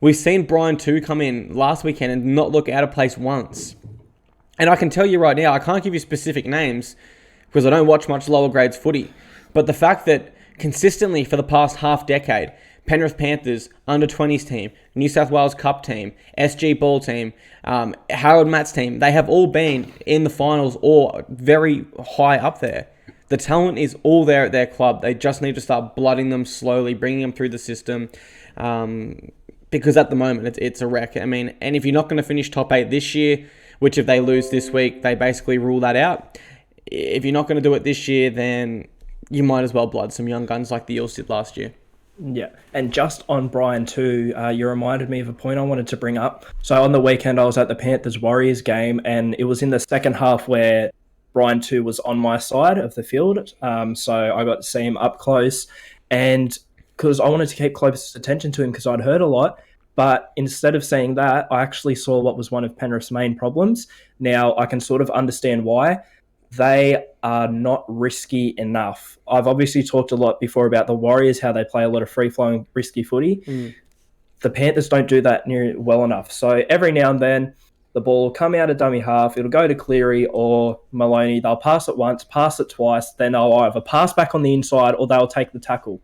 S2: We've seen Brian Tu come in last weekend and not look out of place once. And I can tell you right now, I can't give you specific names because I don't watch much lower grades footy. But the fact that consistently for the past half decade, Penrith Panthers under-20s team, New South Wales Cup team, SG Ball team, Harold Matt's team, they have all been in the finals or very high up there. The talent is all there at their club. They just need to start blooding them slowly, bringing them through the system, because at the moment it's a wreck. I mean, and if you're not going to finish top 8 this year, which if they lose this week, they basically rule that out. If you're not going to do it this year, then you might as well blood some young guns like the Eels did last year.
S1: Yeah, and just on Brian too, you reminded me of a point I wanted to bring up. So on the weekend, I was at the Panthers-Warriors game, and it was in the second half where Brian too was on my side of the field. So I got to see him up close, and because I wanted to keep close attention to him because I'd heard a lot. But instead of saying that, I actually saw what was one of Penrith's main problems. Now, I can sort of understand why. They are not risky enough. I've obviously talked a lot before about the Warriors, how they play a lot of free-flowing, risky footy. The Panthers don't do that near well enough. So every now and then, the ball will come out of dummy half, it'll go to Cleary or Maloney. They'll pass it once, pass it twice, then they'll either pass back on the inside or they'll take the tackle.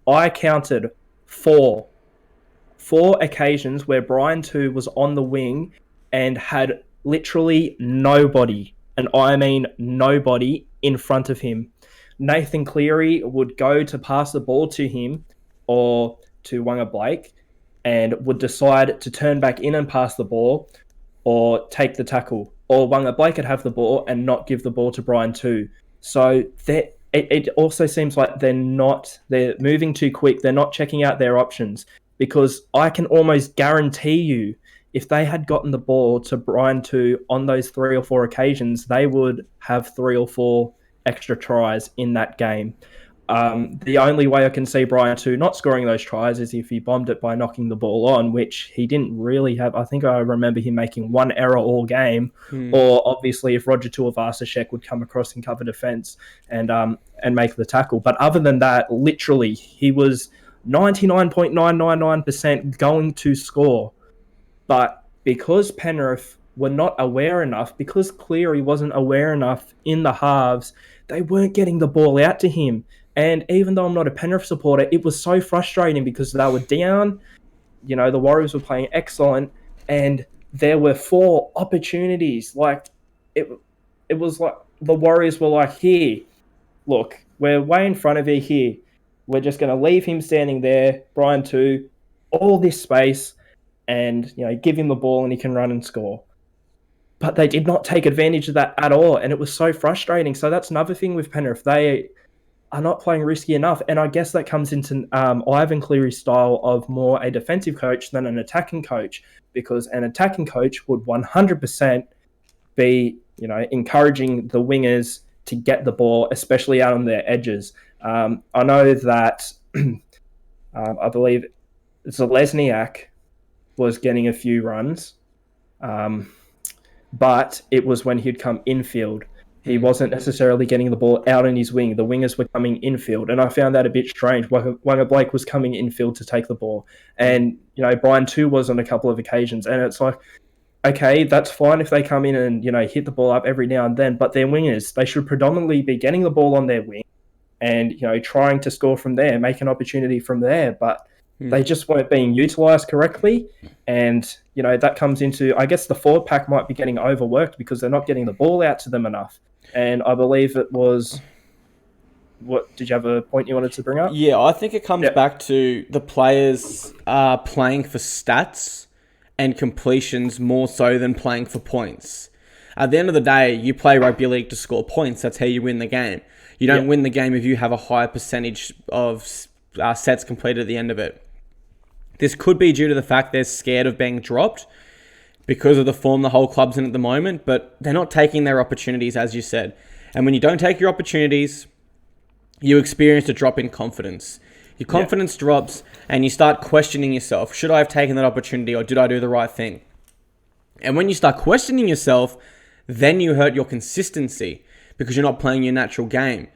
S1: I counted four occasions where Brian Tu was on the wing and had literally nobody, and I mean nobody, in front of him. Nathan Cleary would go to pass the ball to him or to Wanga Blake and would decide to turn back in and pass the ball or take the tackle. Or Wanga Blake would have the ball and not give the ball to Brian Tu. So it also seems like they're moving too quick. They're not checking out their options, because I can almost guarantee you if they had gotten the ball to Brian Tu on those 3 or 4 occasions, they would have 3 or 4 extra tries in that game. The only way I can see Brian Tu not scoring those tries is if he bombed it by knocking the ball on, which he didn't really have. I think I remember him making 1 error all game, or obviously if Roger Tuivasa-Sheck would come across and cover defence and make the tackle. But other than that, literally, he was 99.999% going to score. But because Penrith were not aware enough, because Cleary wasn't aware enough in the halves, they weren't getting the ball out to him. And even though I'm not a Penrith supporter, it was so frustrating because they were down. You know, the Warriors were playing excellent, and there were 4 opportunities. Like, it was like the Warriors were like, here, look, we're way in front of you here. We're just going to leave him standing there, Brian Tu, all this space, and, you know, give him the ball and he can run and score. But they did not take advantage of that at all, and it was so frustrating. So that's another thing with Penrith. are not playing risky enough. And I guess that comes into Ivan Cleary's style of more a defensive coach than an attacking coach, because an attacking coach would 100% be, encouraging the wingers to get the ball, especially out on their edges. I know that I believe Zalesniak was getting a few runs, but it was when he'd come infield. He wasn't necessarily getting the ball out in his wing. The wingers were coming infield, and I found that a bit strange. Wanga Blake was coming infield to take the ball, and Brian too was on a couple of occasions, and it's like, okay, that's fine if they come in and hit the ball up every now and then, but they're wingers. They should predominantly be getting the ball on their wing and trying to score from there, make an opportunity from there, but they just weren't being utilised correctly. And that comes into, I guess, the forward pack might be getting overworked because they're not getting the ball out to them enough. And I believe it was... What did you have a point you wanted to bring up?
S2: Yeah, I think it comes back to the players playing for stats and completions more so than playing for points. At the end of the day, you play rugby league to score points. That's how you win the game. You don't win the game if you have a higher percentage of sets completed at the end of it. This could be due to the fact they're scared of being dropped because of the form the whole club's in at the moment, but they're not taking their opportunities, as you said. And when you don't take your opportunities, you experience a drop in confidence. Your confidence drops and you start questioning yourself. Should I have taken that opportunity or did I do the right thing? And when you start questioning yourself, then you hurt your consistency because you're not playing your natural game.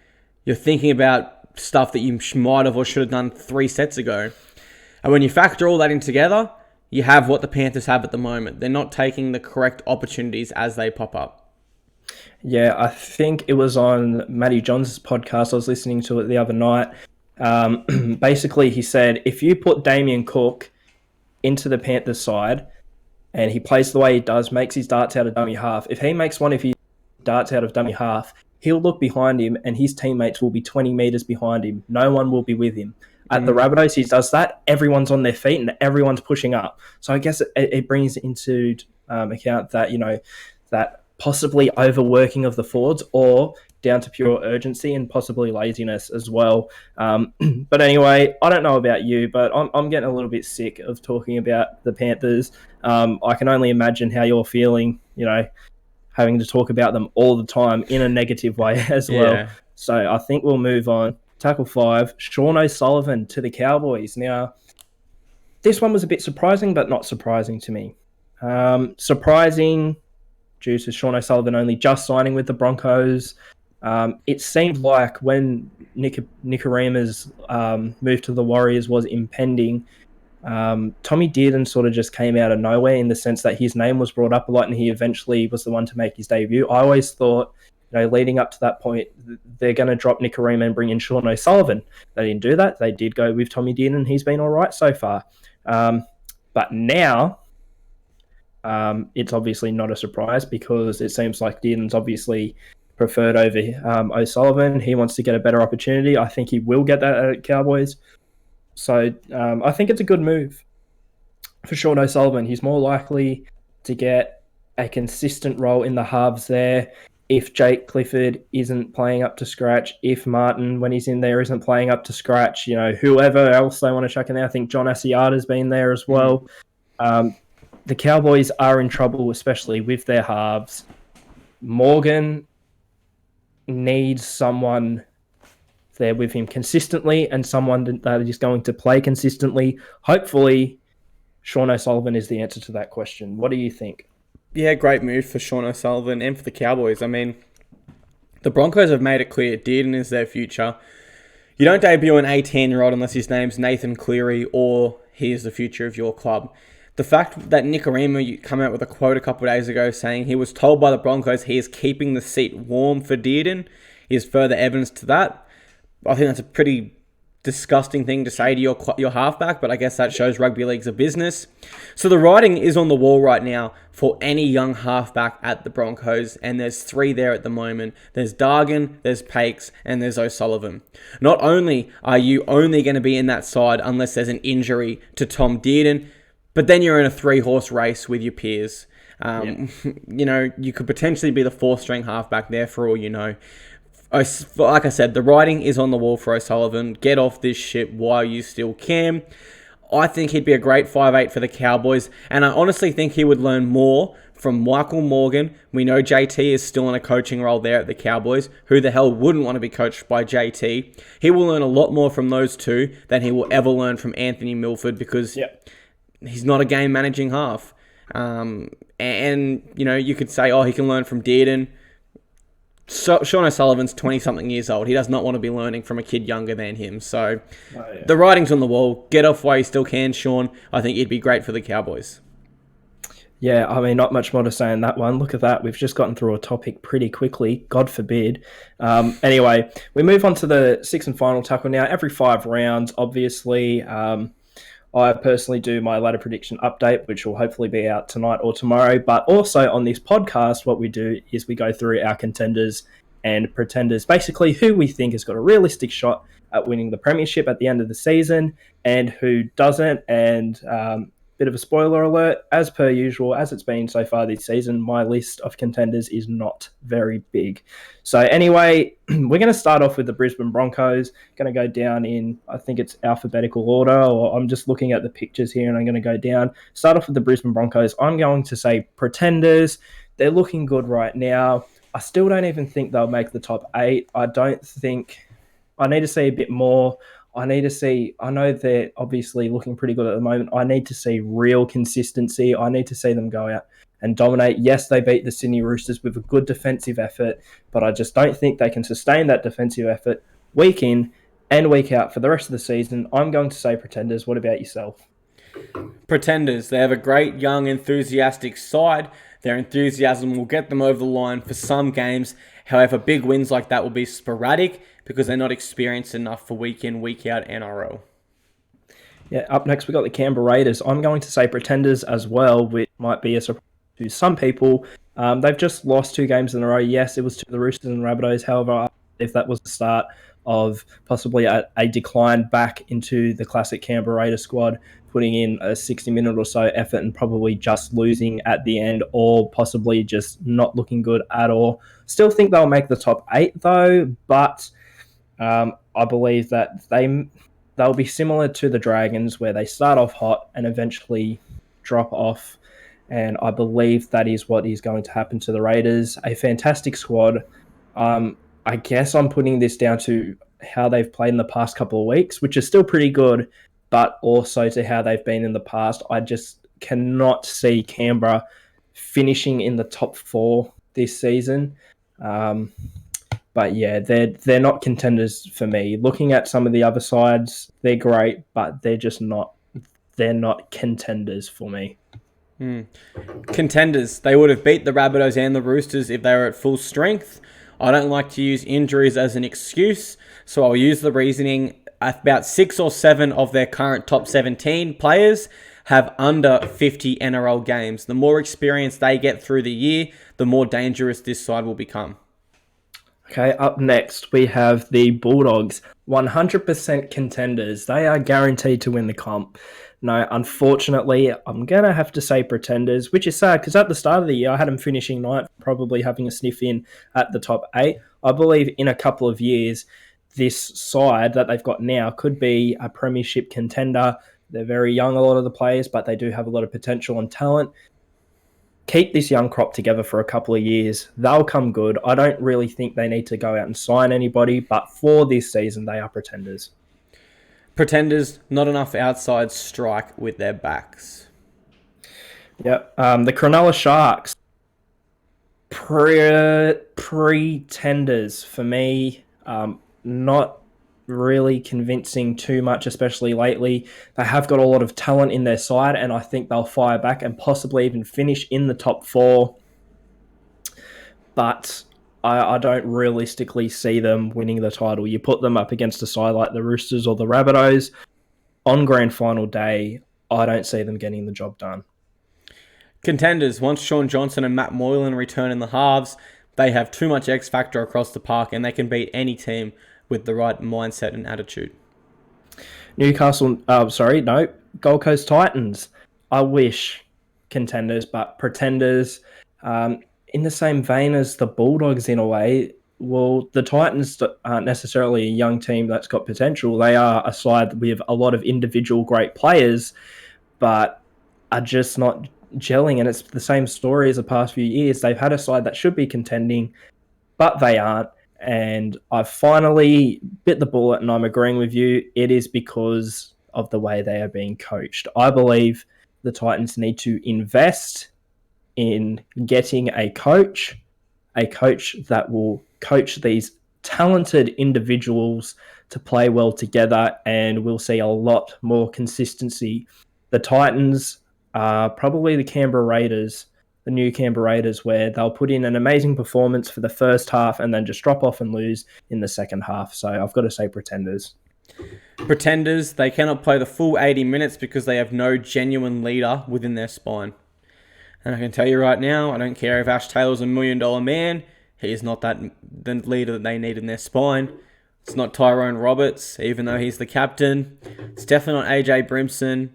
S2: You're thinking about stuff that you might have or should have done 3 sets ago. And when you factor all that in together, you have what the Panthers have at the moment. They're not taking the correct opportunities as they pop up.
S1: Yeah, I think it was on Matty Johns' podcast. I was listening to it the other night. Basically, he said, if you put Damien Cook into the Panthers side and he plays the way he does, makes his darts out of dummy half, if he makes one of his darts out of dummy half, he'll look behind him and his teammates will be 20 metres behind him. No one will be with him. At the Rabbitohs, he does that. Everyone's on their feet and everyone's pushing up. So I guess it brings into account that, that possibly overworking of the forwards or down to pure urgency and possibly laziness as well. But anyway, I don't know about you, but I'm getting a little bit sick of talking about the Panthers. I can only imagine how you're feeling, having to talk about them all the time in a negative way as well. So I think we'll move on. Tackle 5, Sean O'Sullivan to the Cowboys. Now, this one was a bit surprising, but not surprising to me. Surprising due to Sean O'Sullivan only just signing with the Broncos. It seemed like when Nikorema's move to the Warriors was impending, Tommy Dearden sort of just came out of nowhere in the sense that his name was brought up a lot and he eventually was the one to make his debut. I always thought, leading up to that point, they're going to drop Nikorema and bring in Sean O'Sullivan. They didn't do that. They did go with Tommy Dearden. He's been all right so far. But now, it's obviously not a surprise because it seems like Dearden's obviously preferred over O'Sullivan. He wants to get a better opportunity. I think he will get that at Cowboys. So I think it's a good move for Sean O'Sullivan. He's more likely to get a consistent role in the halves there. If Jake Clifford isn't playing up to scratch, if Martin, when he's in there, isn't playing up to scratch, whoever else they want to chuck in there. I think John Asiata's been there as well. The Cowboys are in trouble, especially with their halves. Morgan needs someone there with him consistently and someone that is going to play consistently. Hopefully, Sean O'Sullivan is the answer to that question. What do you think?
S2: Yeah, great move for Sean O'Sullivan and for the Cowboys. I mean, the Broncos have made it clear Dearden is their future. You don't debut an 18-year-old unless his name's Nathan Cleary or he is the future of your club. The fact that Nikorema come out with a quote a couple of days ago saying he was told by the Broncos he is keeping the seat warm for Dearden is further evidence to that. I think that's a pretty disgusting thing to say to your halfback, but I guess that shows rugby league's a business. So the writing is on the wall right now for any young halfback at the Broncos, and there's 3 there at the moment. There's Dargan, there's Pakes, and there's O'Sullivan. Not only are you only going to be in that side unless there's an injury to Tom Dearden, but then you're in a 3-horse race with your peers. You could potentially be the 4th string halfback there for all you know. Like I said, the writing is on the wall for O'Sullivan. Get off this ship while you still can. I think he'd be a great 5'8" for the Cowboys, and I honestly think he would learn more from Michael Morgan. We know JT is still in a coaching role there at the Cowboys. Who the hell wouldn't want to be coached by JT? He will learn a lot more from those two than he will ever learn from Anthony Milford, because he's not a game managing half. And you could say, he can learn from Dearden. Sean O'Sullivan's 20-something years old. He does not want to be learning from a kid younger than him. So the writing's on the wall. Get off while you still can, Sean. I think it'd be great for the Cowboys.
S1: Yeah, I mean, not much more to say on that one. Look at that. We've just gotten through a topic pretty quickly. God forbid. Anyway, we move on to the sixth and final tackle now. Every 5 rounds, obviously. I personally do my ladder prediction update, which will hopefully be out tonight or tomorrow. But also on this podcast, what we do is we go through our contenders and pretenders, basically who we think has got a realistic shot at winning the premiership at the end of the season and who doesn't. And bit of a spoiler alert, as per usual, as it's been so far this season, my list of contenders is not very big. So anyway, we're going to start off with the Brisbane Broncos. Going to go down in, I think it's alphabetical order, or I'm just looking at the pictures here and I'm going to go down. Start off with the Brisbane Broncos. I'm going to say pretenders. They're looking good right now. I still don't even think they'll make the top 8. I don't think... I need to see a bit more. I know they're obviously looking pretty good at the moment. I need to see real consistency. I need to see them go out and dominate. Yes, they beat the Sydney Roosters with a good defensive effort, but I just don't think they can sustain that defensive effort week in and week out for the rest of the season. I'm going to say pretenders. What about yourself?
S2: Pretenders. They have a great, young, enthusiastic side. Their enthusiasm will get them over the line for some games. However, big wins like that will be sporadic because they're not experienced enough for week in, week out NRL.
S1: Yeah, up next we got the Canberra Raiders. I'm going to say pretenders as well, which might be a surprise to some people. They've just lost 2 games in a row. Yes, it was to the Roosters and Rabbitohs. However, if that was the start of possibly a decline back into the classic Canberra Raiders squad, putting in a 60-minute or so effort and probably just losing at the end or possibly just not looking good at all. Still think they'll make the top 8 though, but I believe that they'll be similar to the Dragons where they start off hot and eventually drop off. And I believe that is what is going to happen to the Raiders. A fantastic squad. I guess I'm putting this down to how they've played in the past couple of weeks, which is still pretty good, but also to how they've been in the past. I just cannot see Canberra finishing in the top 4 this season. But yeah, they're not contenders for me. Looking at some of the other sides, they're great, but they're not contenders for me.
S2: Contenders. They would have beat the Rabbitohs and the Roosters if they were at full strength. I don't like to use injuries as an excuse, so I'll use the reasoning. About 6 or 7 of their current top 17 players have under 50 NRL games. The more experience they get through the year, the more dangerous this side will become.
S1: Okay, up next we have the Bulldogs. 100% contenders. They are guaranteed to win the comp. No, unfortunately, I'm going to have to say pretenders, which is sad because at the start of the year, I had them finishing 9th, probably having a sniff in at the top 8. I believe in a couple of years, this side that they've got now could be a premiership contender. They're very young, a lot of the players, but they do have a lot of potential and talent. Keep this young crop together for a couple of years. They'll come good. I don't really think they need to go out and sign anybody, but for this season, they are pretenders.
S2: Pretenders, not enough outside strike with their backs.
S1: Yep. The Cronulla Sharks. Pretenders for me. Not really convincing too much, especially lately. They have got a lot of talent in their side, and I think they'll fire back and possibly even finish in the top 4. But I don't realistically see them winning the title. You put them up against a side like the Roosters or the Rabbitohs on grand final day, I don't see them getting the job done.
S2: Contenders, once Sean Johnson and Matt Moylan return in the halves, they have too much X factor across the park and they can beat any team with the right mindset and attitude.
S1: Gold Coast Titans. I wish contenders, but pretenders. In the same vein as the Bulldogs in a way, Well, the Titans aren't necessarily a young team that's got potential. They are a side with a lot of individual great players, but are just not gelling. And it's the same story as the past few years. They've had a side that should be contending, but they aren't. And I've finally bit the bullet, and I'm agreeing with you. It is because of the way they are being coached. I believe the Titans need to invest in getting a coach that will coach these talented individuals to play well together, and we'll see a lot more consistency. The Titans are probably the new Canberra Raiders, where they'll put in an amazing performance for the first half and then just drop off and lose in the second half. So I've got to say Pretenders.
S2: Pretenders, they cannot play the full 80 minutes because they have no genuine leader within their spine. And I can tell you right now, I don't care if Ash Taylor's $1 million man, he is not the leader that they need in their spine. It's not Tyrone Roberts, even though he's the captain. It's definitely not AJ Brimson.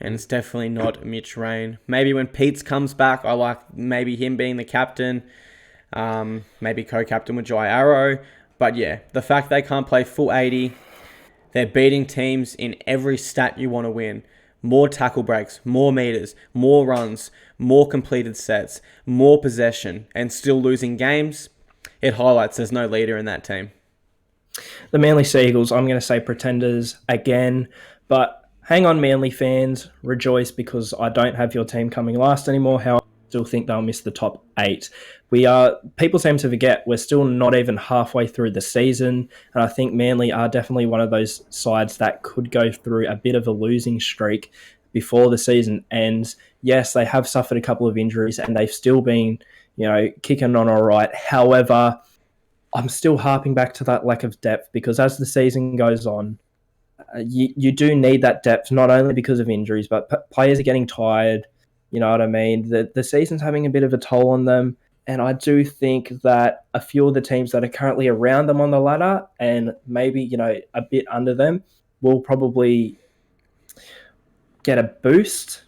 S2: And it's definitely not Mitch Rain. Maybe when Pete's comes back, I like maybe him being the captain. Maybe co-captain with Jai Arrow. But yeah, the fact they can't play full 80, they're beating teams in every stat you want to win. More tackle breaks, more meters, more runs, more completed sets, more possession, and still losing games. It highlights there's no leader in that team.
S1: The Manly Seagulls, I'm going to say Pretenders again, but hang on, Manly fans, rejoice because I don't have your team coming last anymore. How I still think they'll miss the top 8. People seem to forget we're still not even halfway through the season, and I think Manly are definitely one of those sides that could go through a bit of a losing streak before the season ends. Yes, they have suffered a couple of injuries, and they've still been, kicking on all right. However, I'm still harping back to that lack of depth because as the season goes on, you do need that depth, not only because of injuries, but players are getting tired. You know what I mean? The season's having a bit of a toll on them. And I do think that a few of the teams that are currently around them on the ladder and maybe, a bit under them will probably get a boost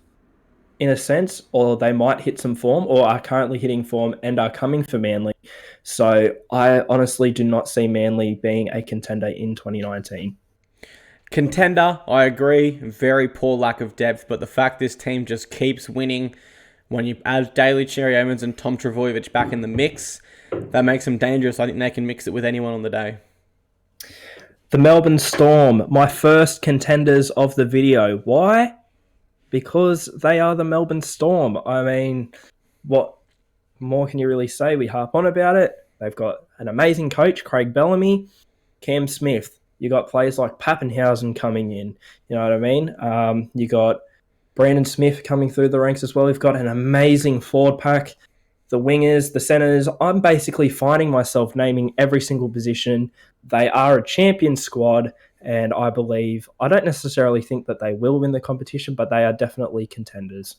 S1: in a sense, or they might hit some form or are currently hitting form and are coming for Manly. So I honestly do not see Manly being a contender in 2019.
S2: Contender, I agree. Very poor lack of depth, but the fact this team just keeps winning, when you add Daly Cherry-Evans and Tom Trbojevic back in the mix, that makes them dangerous. I think they can mix it with anyone on the day.
S1: The Melbourne Storm, my first contenders of the video. Why? Because they are the Melbourne Storm. I mean, what more can you really say? We harp on about it. They've got an amazing coach, Craig Bellamy, Cam Smith. You got players like Pappenhausen coming in. You know what I mean? You got Brandon Smith coming through the ranks as well. We've got an amazing forward pack. The wingers, the centers. I'm basically finding myself naming every single position. They are a champion squad, and I don't necessarily think that they will win the competition, but they are definitely contenders.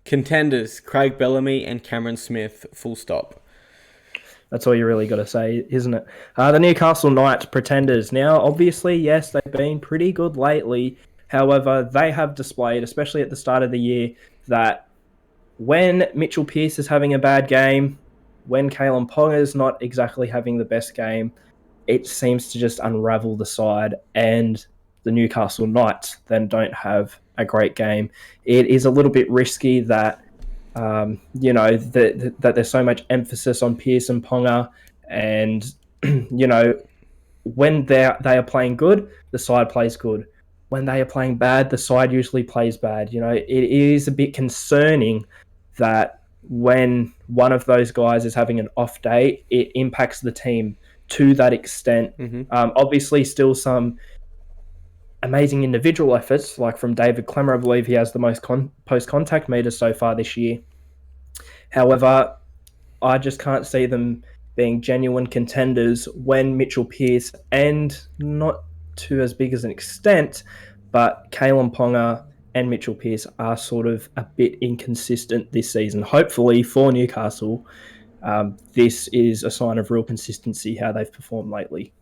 S2: Contenders, Craig Bellamy and Cameron Smith, full stop.
S1: That's all you really got to say, isn't it? The Newcastle Knights, Pretenders. Now, obviously, yes, they've been pretty good lately. However, they have displayed, especially at the start of the year, that when Mitchell Pearce is having a bad game, when Kalen Ponga is not exactly having the best game, it seems to just unravel the side, and the Newcastle Knights then don't have a great game. It is a little bit risky that that there's so much emphasis on Pearce and Ponga, and when they are playing good, the side plays good. When they are playing bad, the side usually plays bad. It is a bit concerning that when one of those guys is having an off day, it impacts the team to that extent.
S2: Mm-hmm.
S1: Obviously, still some amazing individual efforts, like from David Clemmer. I believe he has the most post-contact meters so far this year. However, I just can't see them being genuine contenders when Mitchell Pearce, and not to as big as an extent, but Kalen Ponga and Mitchell Pearce are sort of a bit inconsistent this season. Hopefully for Newcastle, this is a sign of real consistency, how they've performed lately.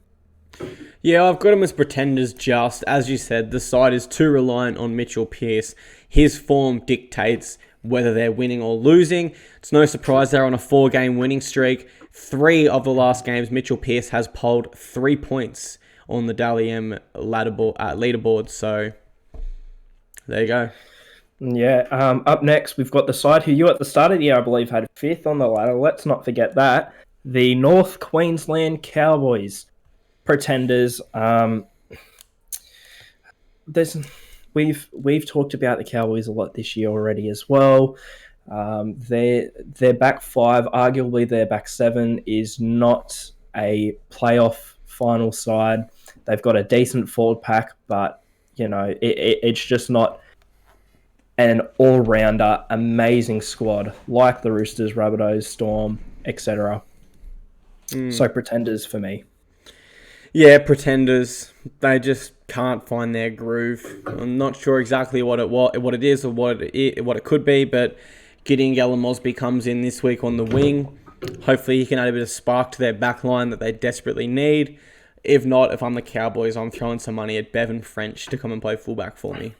S2: Yeah, I've got them as Pretenders just. As you said, the side is too reliant on Mitchell Pearce. His form dictates whether they're winning or losing. It's no surprise they're on a 4-game winning streak. 3 of the last games, Mitchell Pearce has polled 3 points on the Dally M leaderboard. So there you go.
S1: Yeah. Up next, we've got the side who you at the start of the year, I believe, had 5th on the ladder. Let's not forget that. The North Queensland Cowboys, pretenders. We've talked about the Cowboys a lot this year already as well. Their back 5, arguably their back 7, is not a playoff final side. They've got a decent forward pack, but it's just not an all-rounder amazing squad like the Roosters, Rabbitohs, Storm, etc. So pretenders for me.
S2: Yeah, pretenders. They just can't find their groove. I'm not sure exactly what it is or what it could be, but Gideon Mosby comes in this week on the wing. Hopefully he can add a bit of spark to their back line that they desperately need. If not, if I'm the Cowboys, I'm throwing some money at Bevan French to come and play fullback for me.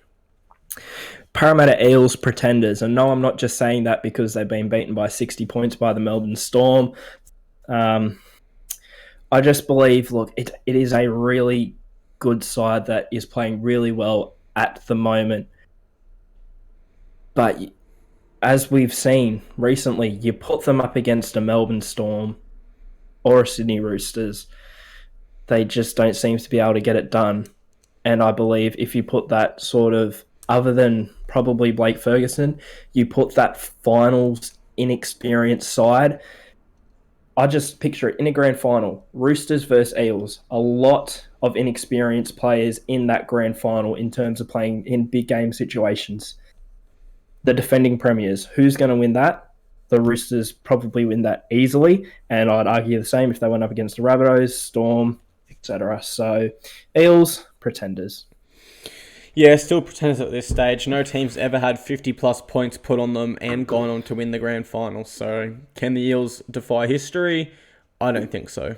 S1: Parramatta Eels, pretenders. And no, I'm not just saying that because they've been beaten by 60 points by the Melbourne Storm. I just believe, look, it is a really good side that is playing really well at the moment. But as we've seen recently, you put them up against a Melbourne Storm or a Sydney Roosters, they just don't seem to be able to get it done. And I believe if you put that sort of, other than probably Blake Ferguson, you put that finals inexperienced side, I just picture it in a grand final, Roosters versus Eels, a lot of inexperienced players in that grand final in terms of playing in big game situations. The defending premiers, who's going to win that? The Roosters probably win that easily, and I'd argue the same if they went up against the Rabbitohs, Storm, etc. So, Eels, pretenders.
S2: Yeah, still pretenders at this stage. No team's ever had 50-plus points put on them and gone on to win the grand final. So, can the Eels defy history? I don't think so.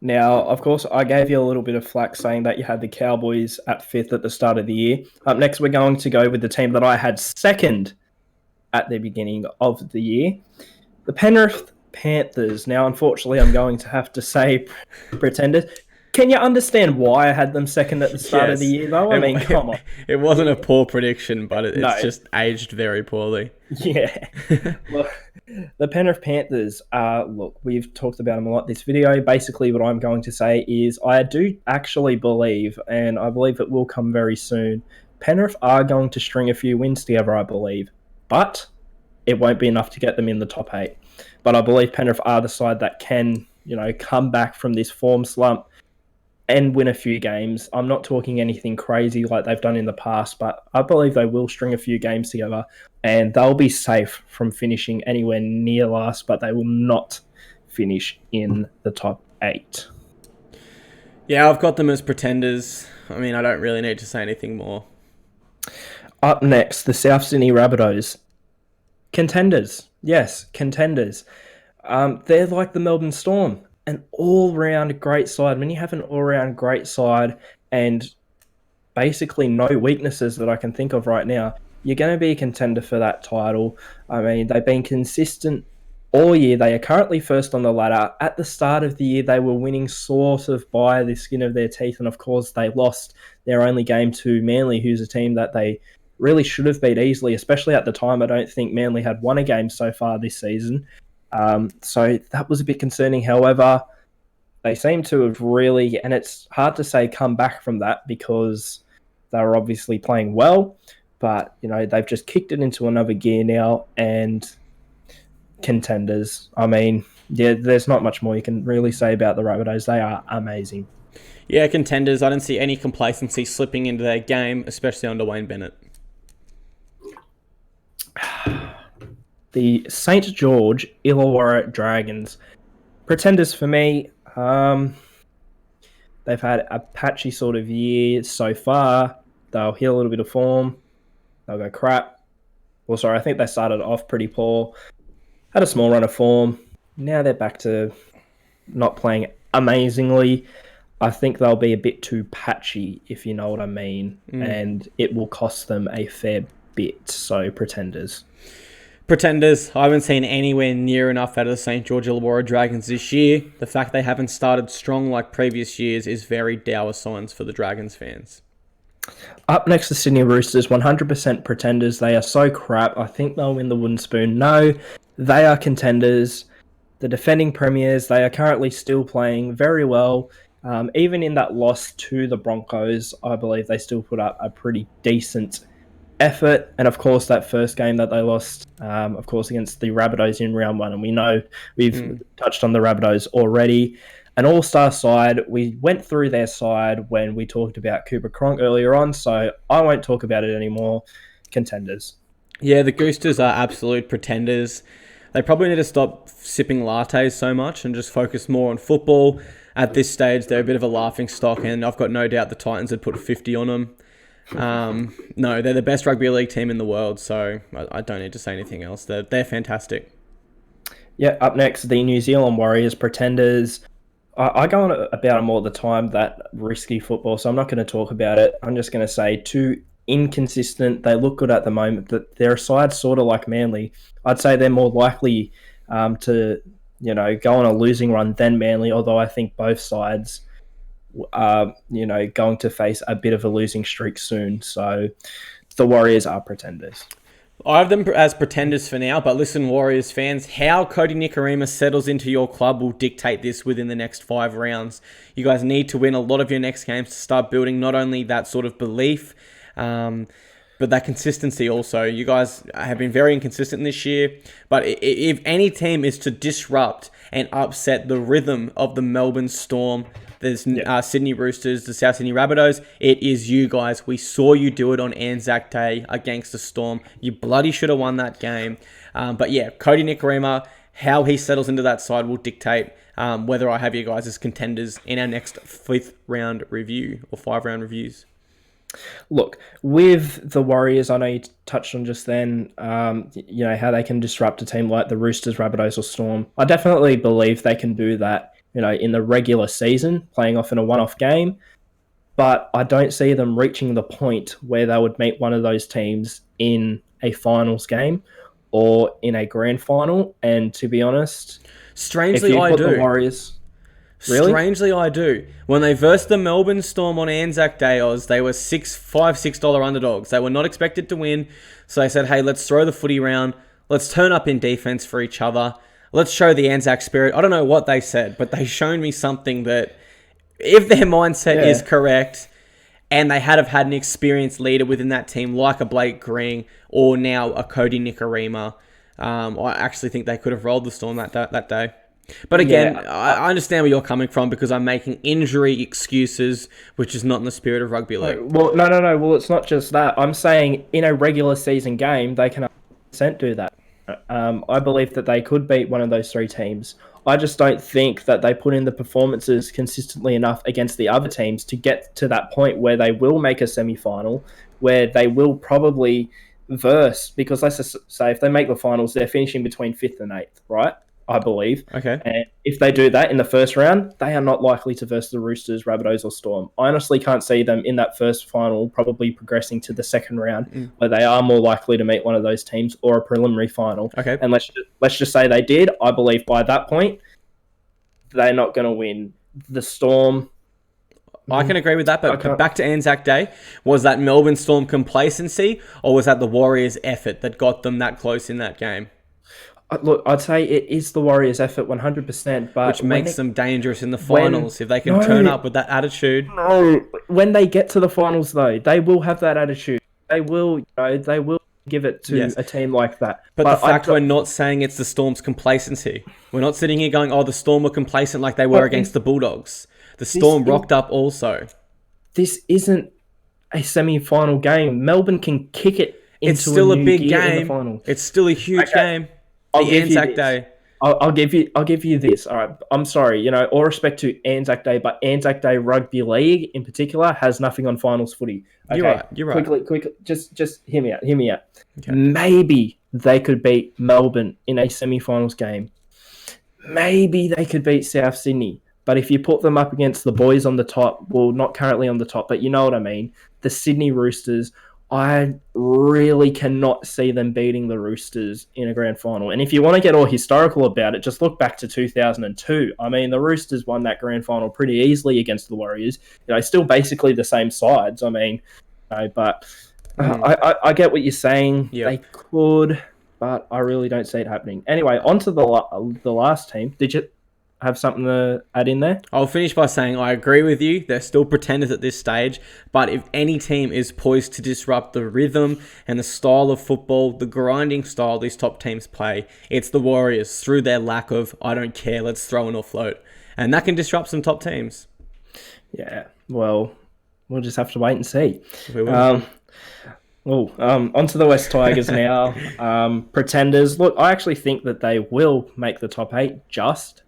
S1: Now, of course, I gave you a little bit of flack saying that you had the Cowboys at 5th at the start of the year. Up next, we're going to go with the team that I had 2nd at the beginning of the year, the Penrith Panthers. Now, unfortunately, I'm going to have to say pretenders. Can you understand why I had them 2nd at the start of the year, though? I mean, come on.
S2: It wasn't a poor prediction, but it's just aged very poorly.
S1: Yeah. Look, the Penrith Panthers, look, we've talked about them a lot this video. Basically, what I'm going to say is I do actually believe, and I believe it will come very soon, Penrith are going to string a few wins together, I believe. But it won't be enough to get them in the top 8. But I believe Penrith are the side that can, come back from this form slump and win a few games. I'm not talking anything crazy like they've done in the past, but I believe they will string a few games together and they'll be safe from finishing anywhere near last, but they will not finish in the top 8.
S2: Yeah, I've got them as pretenders. I mean, I don't really need to say anything more.
S1: Up next, the South Sydney Rabbitohs. Contenders. Yes, contenders. They're like the Melbourne Storm. An all-round great side. When you have an all-round great side and basically no weaknesses that I can think of right now, you're going to be a contender for that title. I mean, they've been consistent all year. They are currently 1st on the ladder. At the start of the year, they were winning sort of by the skin of their teeth, and of course, they lost their only game to Manly, who's a team that they really should have beat easily, especially at the time. I don't think Manly had won a game so far this season. So that was a bit concerning. However, they seem to have really, and it's hard to say come back from that because they were obviously playing well, but, they've just kicked it into another gear now and contenders. I mean, yeah, there's not much more you can really say about the Rabbitohs. They are amazing.
S2: Yeah, contenders. I don't see any complacency slipping into their game, especially under Wayne Bennett.
S1: The St. George Illawarra Dragons. Pretenders for me. They've had a patchy sort of year so far. They'll hit a little bit of form. They'll go crap. Well, sorry, I think they started off pretty poor. Had a small run of form. Now they're back to not playing amazingly. I think they'll be a bit too patchy, if you know what I mean. And it will cost them a fair bit. So, pretenders.
S2: Pretenders. I haven't seen anywhere near enough out of the St. George Illawarra Dragons this year. The fact they haven't started strong like previous years is very dour signs for the Dragons fans.
S1: Up next, the Sydney Roosters, 100% pretenders. They are so crap. I think they'll win the wooden spoon. No, they are contenders. The defending premiers, they are currently still playing very well. Even in that loss to the Broncos, I believe they still put up a pretty decent effort. And of course, that first game that they lost, of course, against the Rabbitohs in round one. And we know we've touched on the Rabbitohs already. An all-star side. We went through their side when we talked about Cooper Cronk earlier on, so I won't talk about it anymore. Contenders.
S2: Yeah, the Goosters are absolute pretenders. They probably need to stop sipping lattes so much and just focus more on football. At this stage, they're a bit of a laughing stock, and I've got no doubt the Titans would put 50 on them. No, they're the best rugby league team in the world, so I don't need to say anything else. They're fantastic.
S1: Yeah, up next, the New Zealand Warriors, pretenders. I go on about them all the time, that risky football, so I'm not going to talk about it. I'm just going to say too inconsistent. They look good at the moment. That they're a side sort of like Manly. I'd say they're more likely to go on a losing run than Manly, although I think both sides are going to face a bit of a losing streak soon. So the Warriors are pretenders.
S2: I have them as pretenders for now, but listen, Warriors fans, how Cody Nikorima settles into your club will dictate this within the next 5 rounds. You guys need to win a lot of your next games to start building not only that sort of belief, but that consistency also. You guys have been very inconsistent this year, but if any team is to disrupt and upset the rhythm of the Melbourne Storm, there's Sydney Roosters, the South Sydney Rabbitohs, it is you guys. We saw you do it on Anzac Day against the Storm. You bloody should have won that game. But yeah, Cody Nikorima, how he settles into that side will dictate whether I have you guys as contenders in our next 5th round review or 5 round reviews.
S1: Look, with the Warriors, I know you touched on just then, how they can disrupt a team like the Roosters, Rabbitohs or Storm. I definitely believe they can do that, in the regular season, playing off in a one-off game. But I don't see them reaching the point where they would meet one of those teams in a finals game or in a grand final. And to be honest,
S2: strangely, I do.
S1: The Warriors... Really?
S2: Strangely, I do. When they versed the Melbourne Storm on Anzac Day, they were $6 underdogs. They were not expected to win, so they said, hey, let's throw the footy round. Let's turn up in defense for each other. Let's show the Anzac spirit. I don't know what they said, but they shown me something that, if their mindset is correct, and they had an experienced leader within that team, like a Blake Green or now a Cody Nikorima, I actually think they could have rolled the Storm that day. But again, I understand where you're coming from because I'm making injury excuses, which is not in the spirit of rugby league.
S1: Well, no. Well, it's not just that. I'm saying in a regular season game, they can 100% do that. I believe that they could beat one of those 3 teams. I just don't think that they put in the performances consistently enough against the other teams to get to that point where they will make a semi-final, where they will probably verse, because let's just say if they make the finals, they're finishing between 5th and 8th, right? I believe.
S2: Okay.
S1: And if they do that in the first round, they are not likely to verse the Roosters, Rabbitohs or Storm. I honestly can't see them in that first final probably progressing to the second round, where they are more likely to meet one of those teams or a preliminary final.
S2: Okay.
S1: And let's just say they did. I believe by that point, they're not going to win. The Storm...
S2: I can agree with that, but back to Anzac Day, was that Melbourne Storm complacency or was that the Warriors' effort that got them that close in that game?
S1: Look, I'd say it is the Warriors' effort 100%, but...
S2: Which makes them dangerous in the finals if they can turn up with that attitude.
S1: No, when they get to the finals, though, they will have that attitude. They will, they will give it to a team like that.
S2: But the fact we're not saying it's the Storm's complacency. We're not sitting here going, the Storm were complacent like they were against the Bulldogs. The Storm rocked up also.
S1: This isn't a semi-final game. Melbourne can kick it into
S2: It's still a big
S1: game.
S2: game.
S1: In the final.
S2: It's still a huge game. The Anzac Day.
S1: I'll give you this. All right. I'm sorry, all respect to Anzac Day, but Anzac Day Rugby League in particular has nothing on finals footy. Okay.
S2: You're right.
S1: Quickly, just hear me out.
S2: Okay.
S1: Maybe they could beat Melbourne in a semi-finals game. Maybe they could beat South Sydney. But if you put them up against the boys on the top, well, not currently on the top, but you know what I mean, the Sydney Roosters I really cannot see them beating the Roosters in a grand final. And if you want to get all historical about it, just look back to 2002. I mean, the Roosters won that grand final pretty easily against the Warriors. Still basically the same sides. I mean, but I get what you're saying.
S2: Yep.
S1: They could, but I really don't see it happening. Anyway, on to the last team. Did you have something to add in there?
S2: I'll finish by saying I agree with you. They're still pretenders at this stage, but if any team is poised to disrupt the rhythm and the style of football, the grinding style these top teams play, it's the Warriors through their lack of, I don't care, let's throw and offload. And that can disrupt some top teams.
S1: Yeah, well, we'll just have to wait and see.
S2: We will.
S1: Onto the West Tigers now. Pretenders. Look, I actually think that they will make the top 8 just.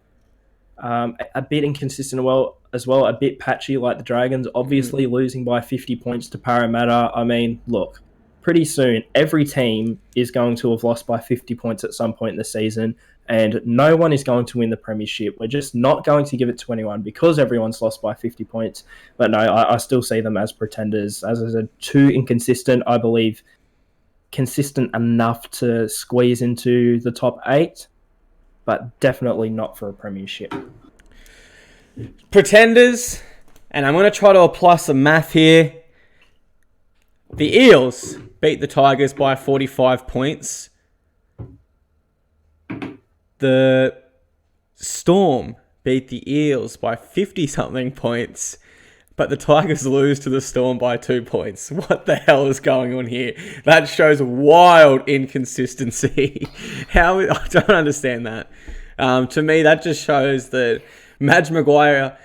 S1: A bit inconsistent as well, a bit patchy like the Dragons, obviously losing by 50 points to Parramatta. I mean, look, pretty soon every team is going to have lost by 50 points at some point in the season, and no one is going to win the premiership. We're just not going to give it to anyone because everyone's lost by 50 points. But no, I still see them as pretenders. As I said, too inconsistent, I believe, consistent enough to squeeze into the top 8. But definitely not for a premiership.
S2: Pretenders, and I'm going to try to apply some math here. The Eels beat the Tigers by 45 points. The Storm beat the Eels by 50-something points. But the Tigers lose to the Storm by 2 points. What the hell is going on here? That shows wild inconsistency. I don't understand that. To me, that just shows that Madge Maguire,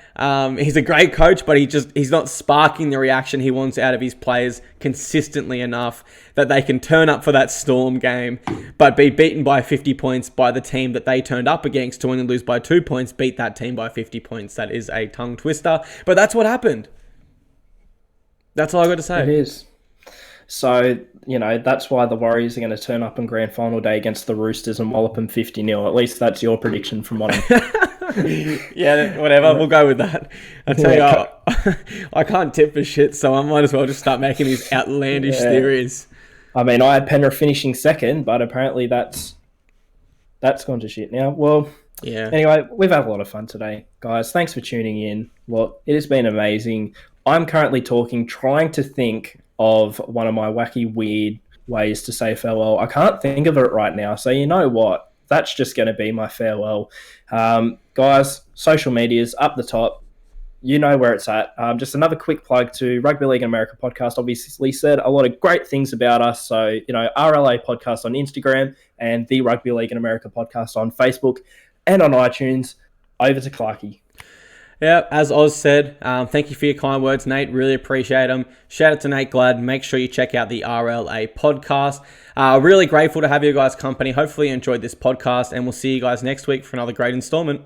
S2: he's a great coach, but he's not sparking the reaction he wants out of his players consistently enough that they can turn up for that Storm game, but be beaten by 50 points by the team that they turned up against to only lose by 2 points, beat that team by 50 points. That is a tongue twister, but that's what happened. That's all I got to say.
S1: It is. So, that's why the Warriors are going to turn up on grand final day against the Roosters and wallop them 50-0. At least that's your prediction from what I'm...
S2: Yeah, whatever. We'll go with that. I tell you, I can't tip for shit, so I might as well just start making these outlandish theories.
S1: I mean, I had Penrith finishing second, but apparently that's gone to shit now. Well,
S2: yeah.
S1: Anyway, we've had a lot of fun today, guys. Thanks for tuning in. Look, it has been amazing. I'm currently trying to think of one of my wacky, weird ways to say farewell. I can't think of it right now. So you know what? That's just going to be my farewell. Guys, social medias up the top. You know where it's at. Just another quick plug to Rugby League in America podcast. Obviously said a lot of great things about us. So, RLA podcast on Instagram and the Rugby League in America podcast on Facebook and on iTunes. Over to Clarkey.
S2: Yeah, as Oz said, thank you for your kind words, Nate. Really appreciate them. Shout out to Nate Glad. Make sure you check out the RLA podcast. Really grateful to have you guys' company. Hopefully you enjoyed this podcast, and we'll see you guys next week for another great installment.